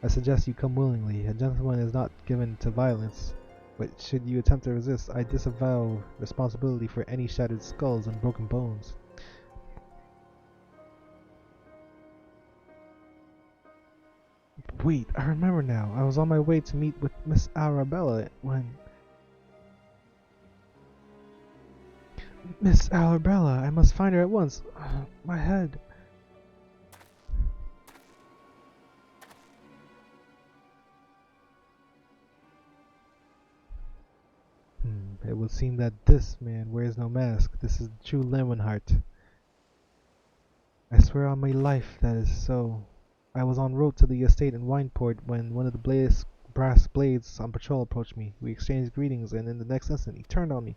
A: I suggest you come willingly. A gentleman is not given to violence, but should you attempt to resist, I disavow responsibility for any shattered skulls and broken bones. Wait, I remember now. I was on my way to meet with Miss Arabella when... Miss Arabella, I must find her at once. My head. It would seem that this man wears no mask. This is the true Lemonheart. I swear on my life that is so. I was en route to the estate in Wineport when one of the brass blades on patrol approached me. We exchanged greetings, and in the next instant he turned on me.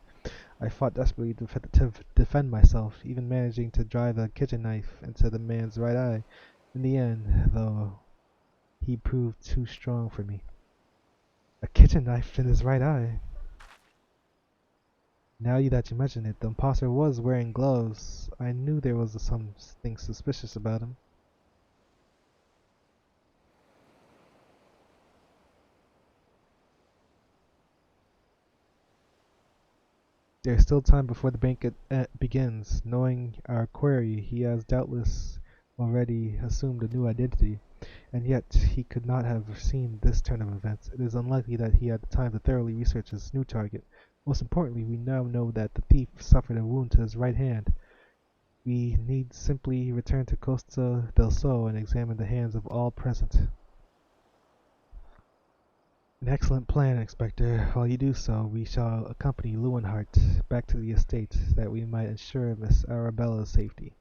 A: I fought desperately to defend myself, even managing to drive a kitchen knife into the man's right eye. In the end, though, he proved too strong for me. A kitchen knife in his right eye? Now that you mention it, the imposter was wearing gloves. I knew there was something suspicious about him. There is still time before the banquet begins. Knowing our query, he has doubtless already assumed a new identity, and yet he could not have seen this turn of events. It is unlikely that he had the time to thoroughly research his new target. Most importantly, we now know that the thief suffered a wound to his right hand. We need simply return to Costa del Sol and examine the hands of all present. An excellent plan, Inspector. While you do so, we shall accompany Lewinhart back to the estate, that we might ensure Miss Arabella's safety.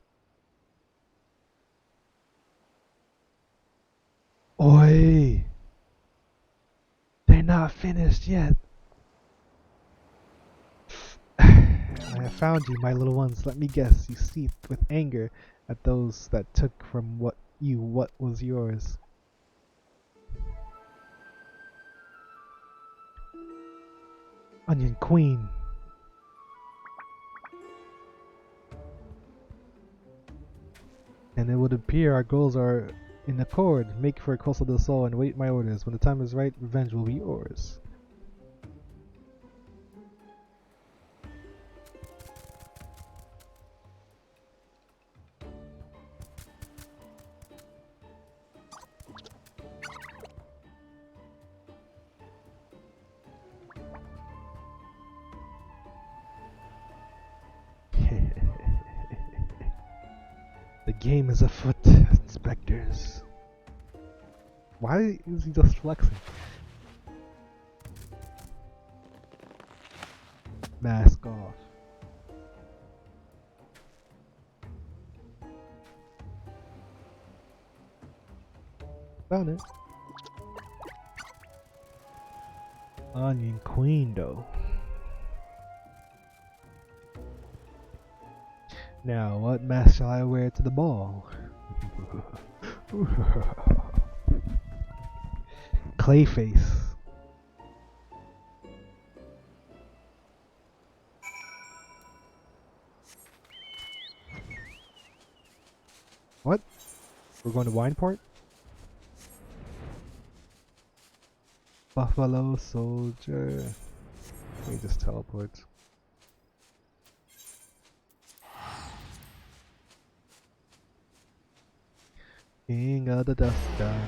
A: Oi! They're not finished yet. I have found you, my little ones. Let me guess, you seethed with anger at those that took from what was yours. Onion Queen. And it would appear our goals are in accord. Make for Costa del Sol and wait my orders. When the time is right, revenge will be yours. The game is afoot, inspectors. Why is he just flexing? Mask off. Found it. Onion Queen, though. Now, what mask shall I wear to the ball? Clayface. What? We're going to Wineport? Buffalo Soldier. Let me just teleport. King of the Dust Sky.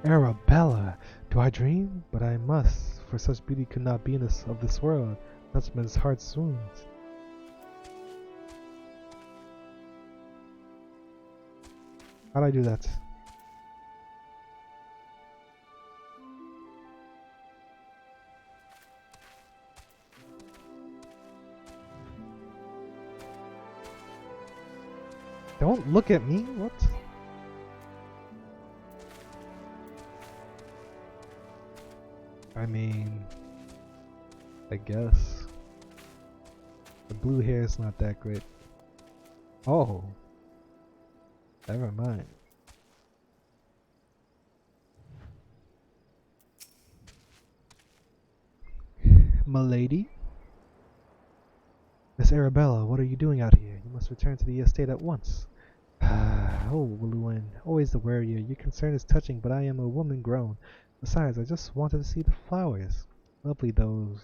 A: Arabella! Do I dream? But I must, for such beauty could not be of this world. Such men's heart swoons. How'd I do that? Don't look at me. What? I mean, I guess. The blue hair is not that great. Oh. Never mind. Milady? Miss Arabella, what are you doing out here? You must return to the estate at once. Oh, Llewyn, always the warrior. Your concern is touching, but I am a woman grown. Besides, I just wanted to see the flowers. Lovely though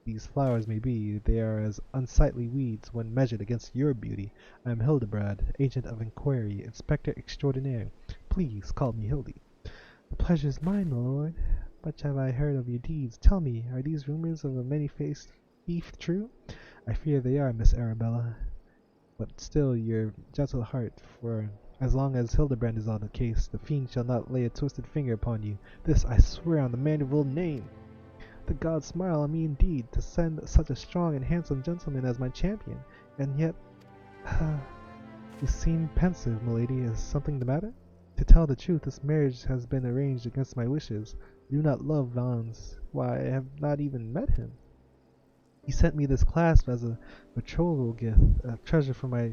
A: these flowers may be, they are as unsightly weeds when measured against your beauty. I am Hildebrand, agent of inquiry, inspector extraordinaire. Please call me Hildy. The pleasure is mine, my lord. Much have I heard of your deeds. Tell me, are these rumors of a many-faced thief true? I fear they are, Miss Arabella. But still, your gentle heart, for as long as Hildebrand is on the case, the fiend shall not lay a twisted finger upon you. This I swear on the Mandeville name. The gods smile on me indeed, to send such a strong and handsome gentleman as my champion. And yet, you seem pensive, milady. Is something the matter? To tell the truth, this marriage has been arranged against my wishes. I do not love Vans. Why, I have not even met him. He sent me this clasp as a betrothal gift, a treasure for my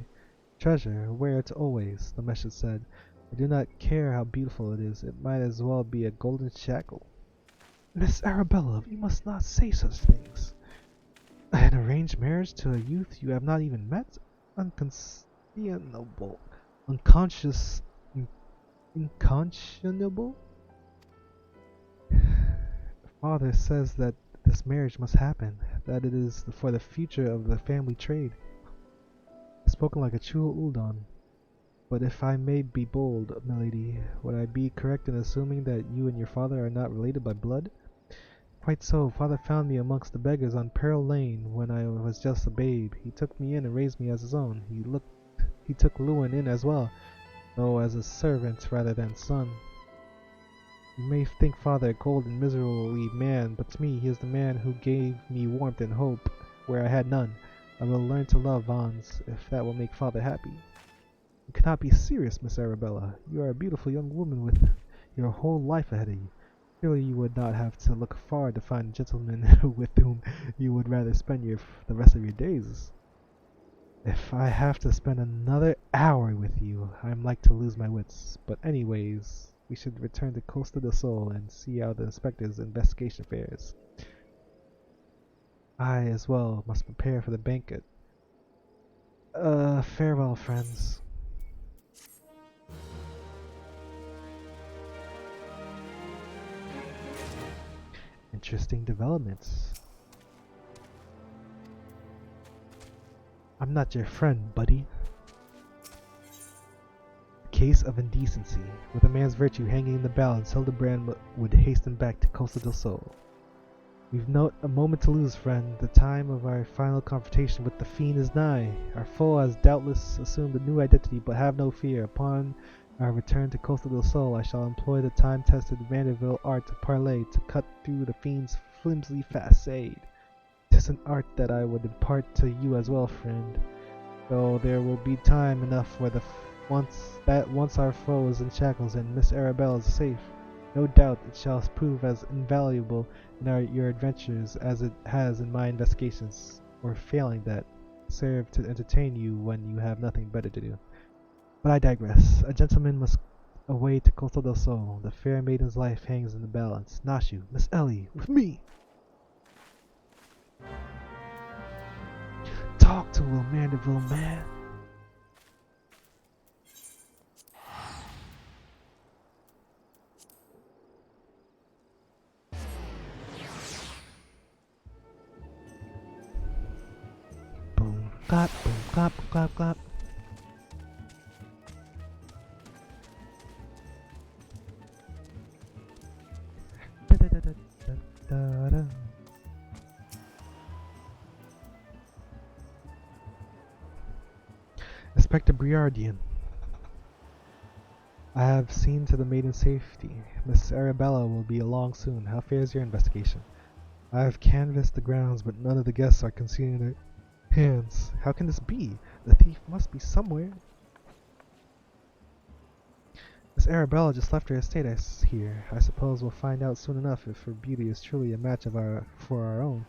A: treasure. Wear it always, the message said. I do not care how beautiful it is. It might as well be a golden shackle. Miss Arabella, you must not say such things. An arranged marriage to a youth you have not even met? Unconscionable. Unconscionable? Father says that this marriage must happen, that it is for the future of the family trade. Spoken like a true Uldon. But if I may be bold, milady, would I be correct in assuming that you and your father are not related by blood? Quite so. Father found me amongst the beggars on Pearl Lane when I was just a babe. He took me in and raised me as his own. He took Llewyn in as well, though as a servant rather than son. You may think Father a cold and miserable man, but to me he is the man who gave me warmth and hope where I had none. I will learn to love Vans, if that will make Father happy. You cannot be serious, Miss Arabella. You are a beautiful young woman with your whole life ahead of you. Surely you would not have to look far to find a gentleman with whom you would rather spend the rest of your days. If I have to spend another hour with you, I'm like to lose my wits. But anyways, we should return to Costa del Sol and see how the inspector's investigation fares. I, as well, must prepare for the banquet. Farewell, friends. Interesting developments. I'm not your friend, buddy. A case of indecency. With a man's virtue hanging in the balance, Hildebrand would hasten back to Costa del Sol. We've not a moment to lose, friend. The time of our final confrontation with the fiend is nigh. Our foe has doubtless assumed a new identity, but have no fear. Upon our return to Costa del Sol, I shall employ the time-tested Mandeville art of parley to cut through the fiend's flimsy facade. 'Tis an art that I would impart to you as well, friend, though there will be time enough for once our foe is in shackles and Miss Arabella is safe. No doubt it shall prove as invaluable in your adventures as it has in my investigations, or failing that, serve to entertain you when you have nothing better to do. But I digress. A gentleman must away to Costa del Sol. The fair maiden's life hangs in the balance. Nashu, Miss Ellie, with me! Talk to Will Mandeville, man! Boom, clap, boom, clap, clap, clap. Da-da-da-da-da-da. Inspector Briardian. I have seen to the maiden's safety. Miss Arabella will be along soon. How fares your investigation? I have canvassed the grounds, but none of the guests are concealing their hands. How can this be? The thief must be somewhere. Miss Arabella just left her estate here. I suppose we'll find out soon enough if her beauty is truly a match for our own.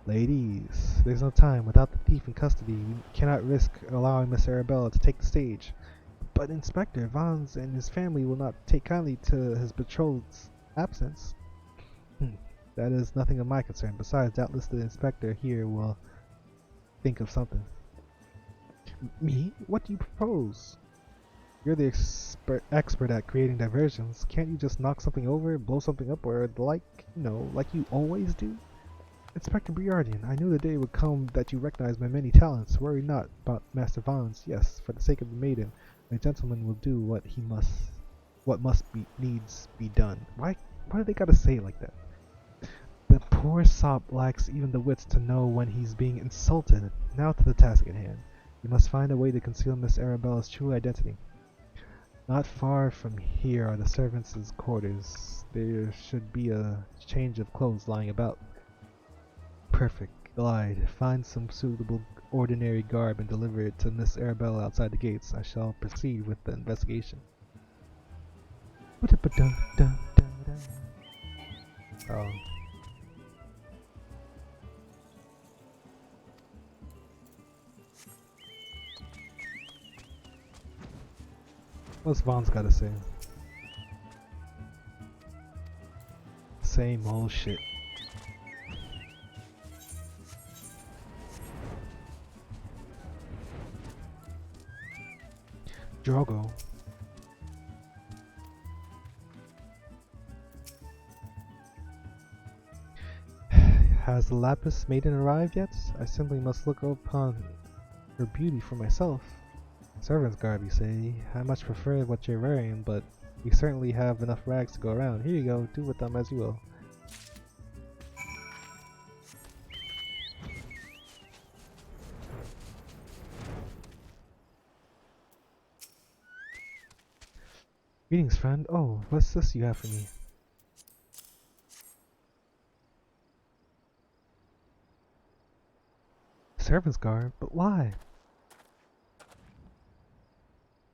A: Ladies, there's no time. Without the thief in custody, we cannot risk allowing Miss Arabella to take the stage. But Inspector Vons and his family will not take kindly to his betrothed's absence. That is nothing of my concern. Besides, doubtless the inspector here will think of something. Me? What do you propose? You're the expert at creating diversions. Can't you just knock something over, blow something up, or the like, like you always do? Inspector Briardian, I knew the day would come that you recognized my many talents. Worry not about Master Vons. Yes, for the sake of the maiden, my gentleman will do what needs be done. Why do they gotta say it like that? The poor sop lacks even the wits to know when he's being insulted. Now to the task at hand. You must find a way to conceal Miss Arabella's true identity. Not far from here are the servants' quarters. There should be a change of clothes lying about. Perfect. Glide. Find some suitable ordinary garb and deliver it to Miss Arabella outside the gates. I shall proceed with the investigation. Oh. What's Vaughn's gotta say? Same old shit. Drogo. Has the Lapis Maiden arrived yet? I simply must look upon her beauty for myself. Servant's garb, you say? I much prefer what you're wearing, but we certainly have enough rags to go around. Here you go, do with them as you will. Greetings, friend. Oh, what's this you have for me? Servant's garb? But why?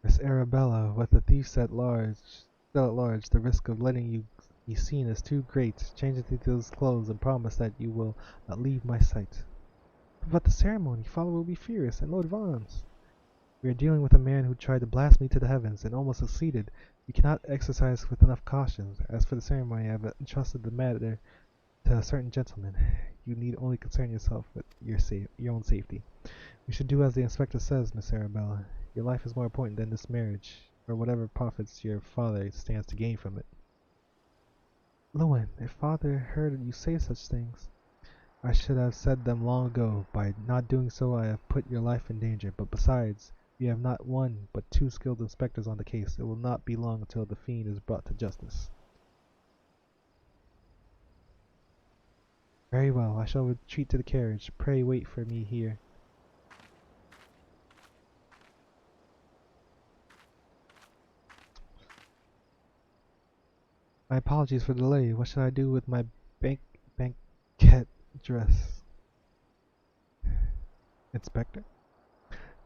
A: Miss Arabella, with the thieves still at large, the risk of letting you be seen is too great. Change into those clothes and promise that you will not leave my sight. But the ceremony, Father will be furious, and Lord Vons. We are dealing with a man who tried to blast me to the heavens and almost succeeded. You cannot exercise with enough caution. As for the ceremony, I have entrusted the matter to a certain gentleman. You need only concern yourself with your own safety. We should do as the inspector says, Miss Arabella. Your life is more important than this marriage, or whatever profits your father stands to gain from it. Luan, if father heard you say such things, I should have said them long ago. By not doing so, I have put your life in danger. But besides, we have not one, but two skilled inspectors on the case. It will not be long until the fiend is brought to justice. Very well, I shall retreat to the carriage. Pray wait for me here. My apologies for the delay. What should I do with my banquet dress? Inspector?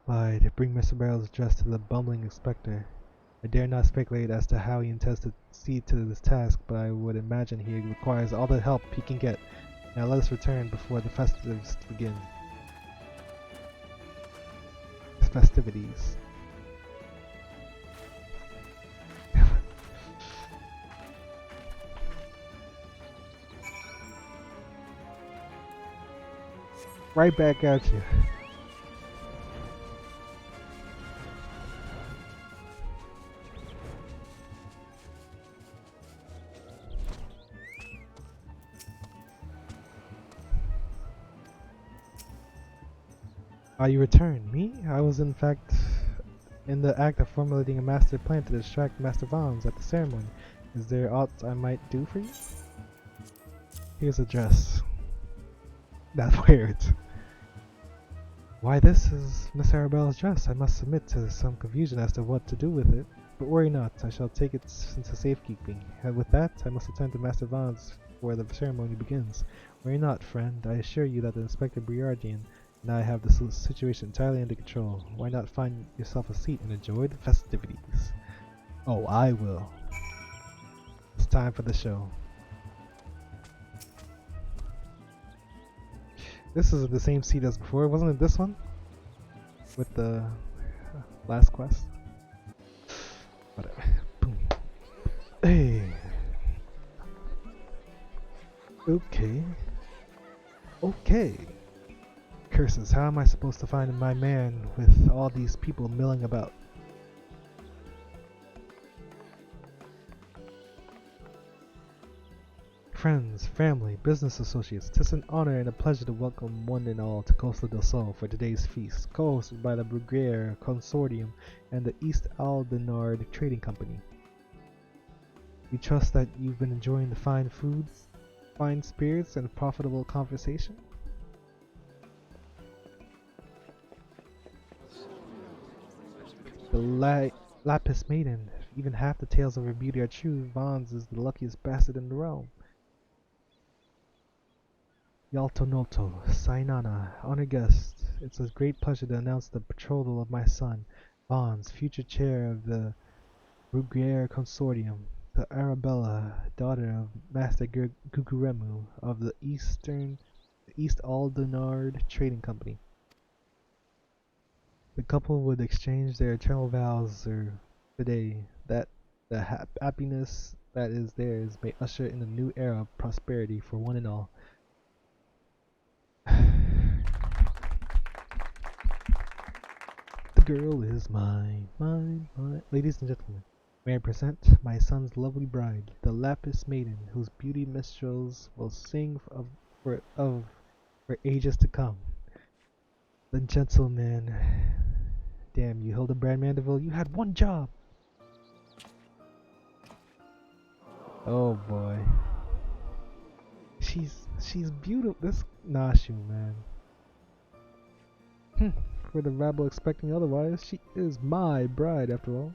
A: I'd bring Mr. Barrel's dress to the bumbling inspector. I dare not speculate as to how he intends to proceed to this task, but I would imagine he requires all the help he can get. Now let us return before the festivities begin. Festivities. Right back at you. You returned. Me? I was in fact in the act of formulating a master plan to distract Master Vons at the ceremony. Is there aught I might do for you? Here's a dress. That's weird. Why, this is Miss Arabella's dress. I must submit to some confusion as to what to do with it. But worry not, I shall take it into safekeeping. And with that, I must attend to Master Vons before the ceremony begins. Worry not, friend. I assure you that the Inspector Briardian Now I have the situation entirely under control. Why not find yourself a seat and enjoy the festivities? Oh, I will. It's time for the show. This is the same seat as before, wasn't it this one? With the last quest? Whatever. Boom. Hey. Okay. Okay. Curses, how am I supposed to find my man with all these people milling about? Friends, family, business associates, 'tis an honor and a pleasure to welcome one and all to Costa del Sol for today's feast, co-hosted by the Bruguiere Consortium and the East Aldenard Trading Company. We trust that you've been enjoying the fine foods, fine spirits, and profitable conversation. The Lapis Maiden, if even half the tales of her beauty are true, Vons is the luckiest bastard in the realm. Yaltonoto, Sainana, honored guests, it's a great pleasure to announce the betrothal of my son, Vons, future chair of the Bruguiere Consortium, to Arabella, daughter of Master Guguremu of the East Aldenard Trading Company. The couple would exchange their eternal vows today that the happiness that is theirs may usher in a new era of prosperity for one and all. The girl is mine, mine, mine. Ladies and gentlemen, may I present my son's lovely bride, the Lapis Maiden, whose beauty minstrels will sing for ages to come. The gentleman. Damn you, Hildebrand Mandeville, you had one job! Oh boy. She's beautiful. This Nashu, man. For the rabble expecting otherwise, she is my bride after all.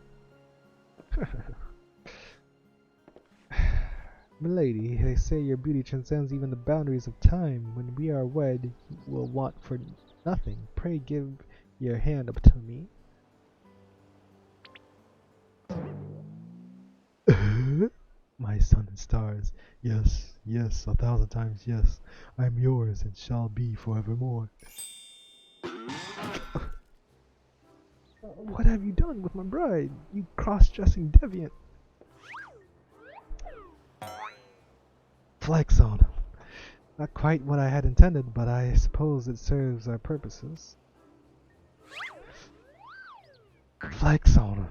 A: Milady, they say your beauty transcends even the boundaries of time. When we are wed, you will want for nothing. Pray give your hand up to me. My sun and stars, yes, yes, 1,000 times yes, I am yours and shall be forevermore. What have you done with my bride, you cross-dressing deviant? Flex on him. Not quite what I had intended, but I suppose it serves our purposes. Flex on him.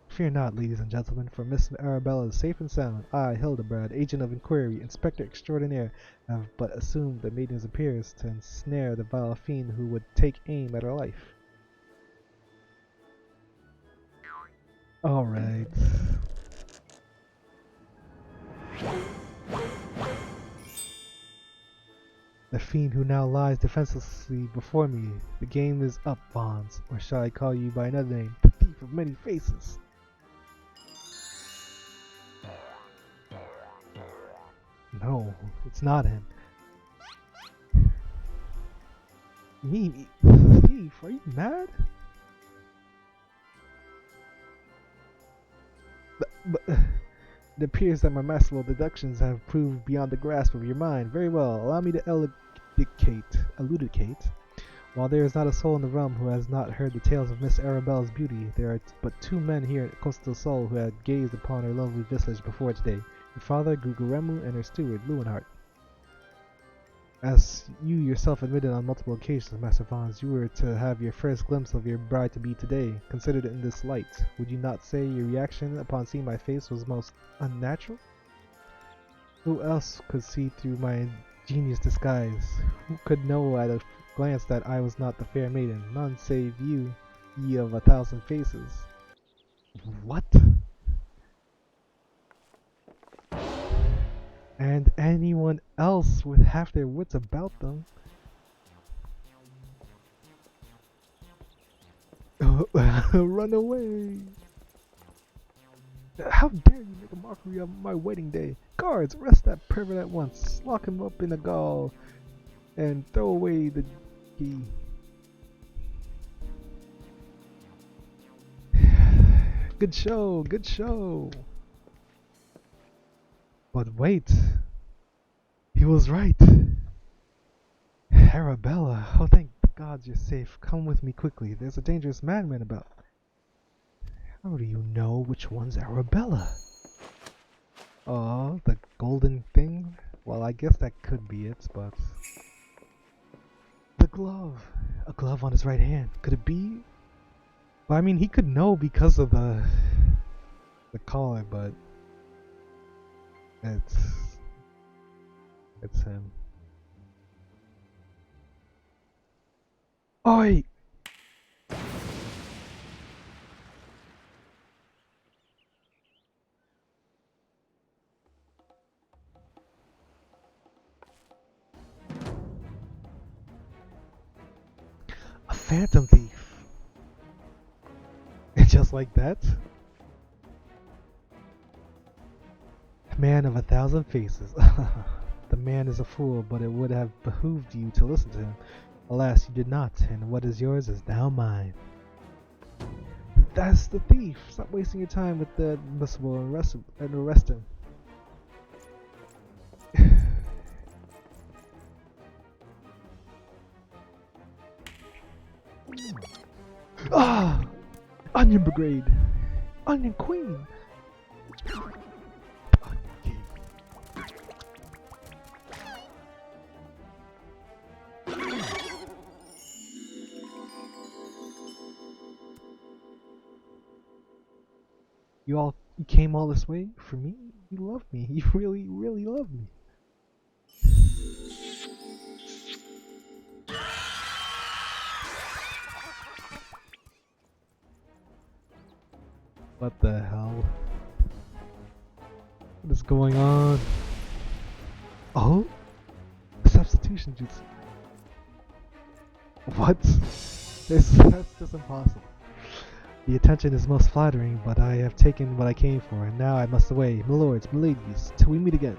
A: Fear not, ladies and gentlemen, for Miss Arabella is safe and sound. I, Hildebrand, agent of inquiry, inspector extraordinaire, have but assumed the maiden's appearance to ensnare the vile fiend who would take aim at her life. Alright. The fiend who now lies defenselessly before me. The game is up, Vons, or shall I call you by another name, the thief of many faces? No, it's not him. Me? Thief, are you mad? But it appears that my masterful deductions have proved beyond the grasp of your mind. Very well, allow me to elucidate. While there is not a soul in the realm who has not heard the tales of Miss Arabella's beauty, there are but 2 men here at Costa del Sol who had gazed upon her lovely visage before today. Your father, Guguremu, and her steward, Lewenhart. As you yourself admitted on multiple occasions, Master Vons, you were to have your first glimpse of your bride-to-be today. Considered in this light, would you not say your reaction upon seeing my face was most unnatural? Who else could see through my ingenious disguise? Who could know at a glance that I was not the fair maiden? None save you, ye of 1,000 faces. What? And anyone else with half their wits about them. Run away! How dare you make a mockery of my wedding day? Guards, arrest that pervert at once. Lock him up in a gall and throw away the key. Good show, good show. But wait, he was right. Arabella, oh thank the gods you're safe. Come with me quickly. There's a dangerous madman about. How do you know which one's Arabella? Oh, the golden thing? Well, I guess that could be it, but... The glove! A glove on his right hand. Could it be? Well, I mean, he could know because of the collar, but... It's him. Oi! A phantom thief! Just like that? Man of 1,000 faces. The man is a fool, but it would have behooved you to listen to him. Alas, you did not, and what is yours is now mine. That's the thief! Stop wasting your time with the admissible and arrest him. Ah! Onion Brigade! Onion Queen! You came all this way for me? You love me. You really, really love me. What the hell? What is going on? Oh? Substitution jutsu. What? That's just impossible. The attention is most flattering, but I have taken what I came for, and now I must away. My lords, my ladies, till we meet again.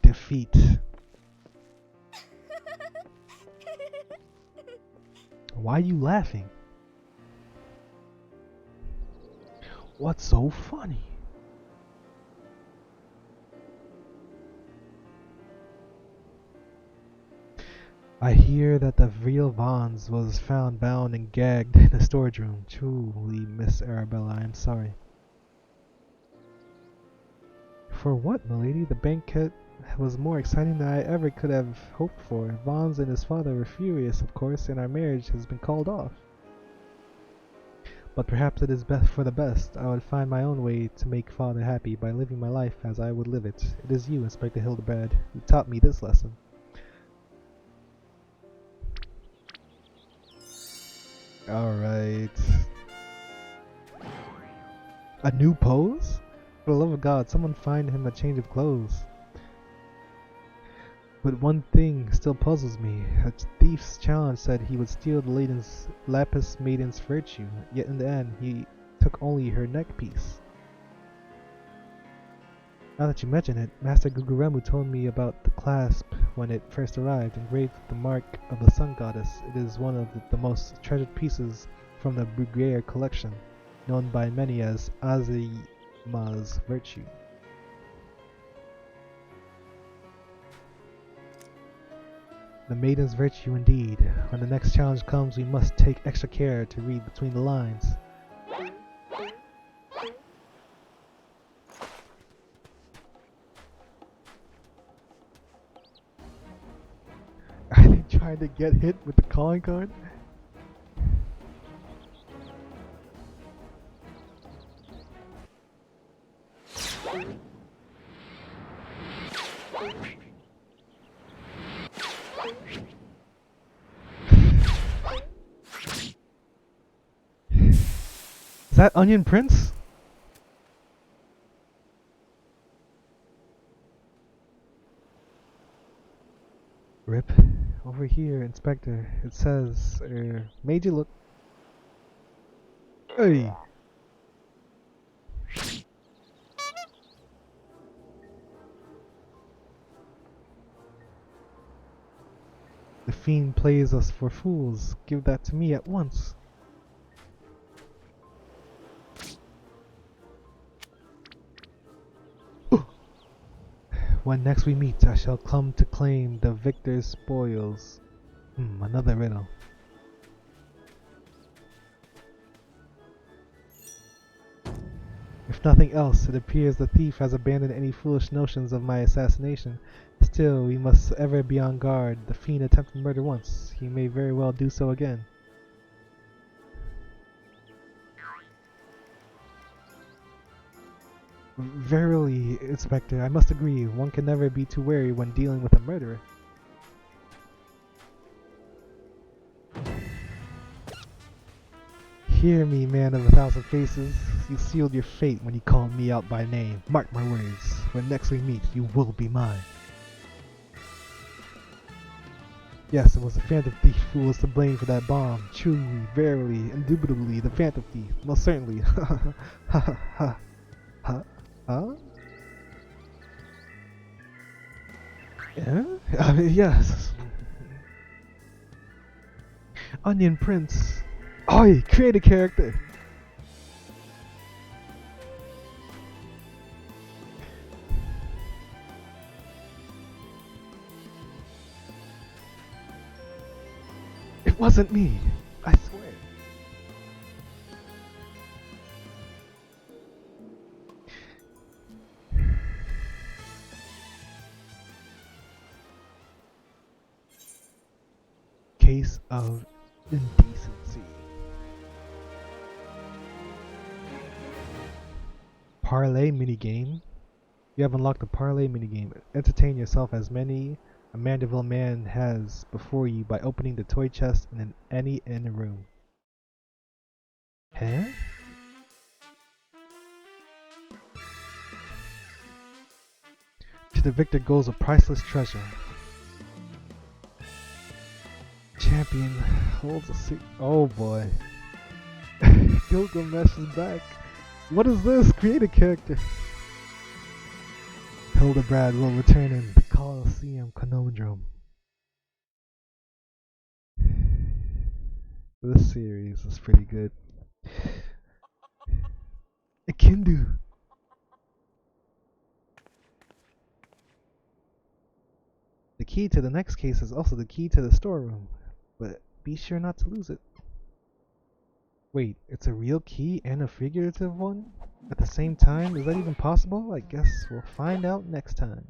A: Defeat. Why are you laughing? What's so funny? I hear that the real Vons was found bound and gagged in the storage room. Truly, Miss Arabella, I am sorry. For what, milady? The banquet was more exciting than I ever could have hoped for. Vons and his father were furious, of course, and our marriage has been called off. But perhaps it is best for the best. I would find my own way to make father happy by living my life as I would live it. It is you, Inspector Hildebred, who taught me this lesson. Alright. A new pose? For the love of God, someone find him a change of clothes. But one thing still puzzles me. A thief's challenge said he would steal the lapis maiden's virtue, yet in the end he took only her neck piece. Now that you mention it, Master Guguremu told me about the clasp when it first arrived, engraved with the mark of the sun goddess. It is one of the most treasured pieces from the Bruguiere collection, known by many as Azuma's virtue. The maiden's virtue indeed. When the next challenge comes, we must take extra care to read between the lines. Are they trying to get hit with the calling card? Is that Onion Prince? Rip. Over here, Inspector. It says, made you look. Hey! The fiend plays us for fools. Give that to me at once. When next we meet, I shall come to claim the victor's spoils. Another riddle. If nothing else, it appears the thief has abandoned any foolish notions of my assassination. Still, we must ever be on guard. The fiend attempted murder once. He may very well do so again. Verily, Inspector, I must agree, one can never be too wary when dealing with a murderer. Hear me, man of 1,000 faces. You sealed your fate when you called me out by name. Mark my words, when next we meet, you will be mine. Yes, it was the Phantom Thief who was to blame for that bomb. Truly, verily, indubitably, the Phantom Thief. Most certainly. Ha ha ha. Ha? Huh? Yeah? Yes. Onion Prince. Oi! Create a character! It wasn't me! I swear. Case of indecency. Parlay minigame. You have unlocked the parlay minigame. Entertain yourself as many a Mandeville man has before you by opening the toy chest in any inner room. Huh? To the victor goes a priceless treasure. Champion holds a seat. Oh boy. Gilgamesh is back. What is this? Create a character. Hildebrand will return in the Colosseum Conundrum. This series is pretty good. Akindu. The key to the next case is also the key to the storeroom, but be sure not to lose it. Wait, it's a real key and a figurative one? At the same time? Is that even possible? I guess we'll find out next time.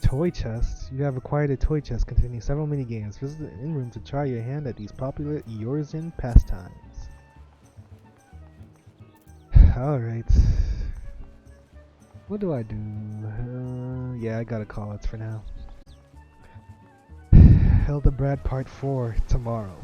A: Toy chest? You have acquired a toy chest containing several minigames. Visit the in-room to try your hand at these popular Eorzean pastimes. Alright. What do I do? Yeah, I gotta call it for now. Hildebrand Part 4 tomorrow.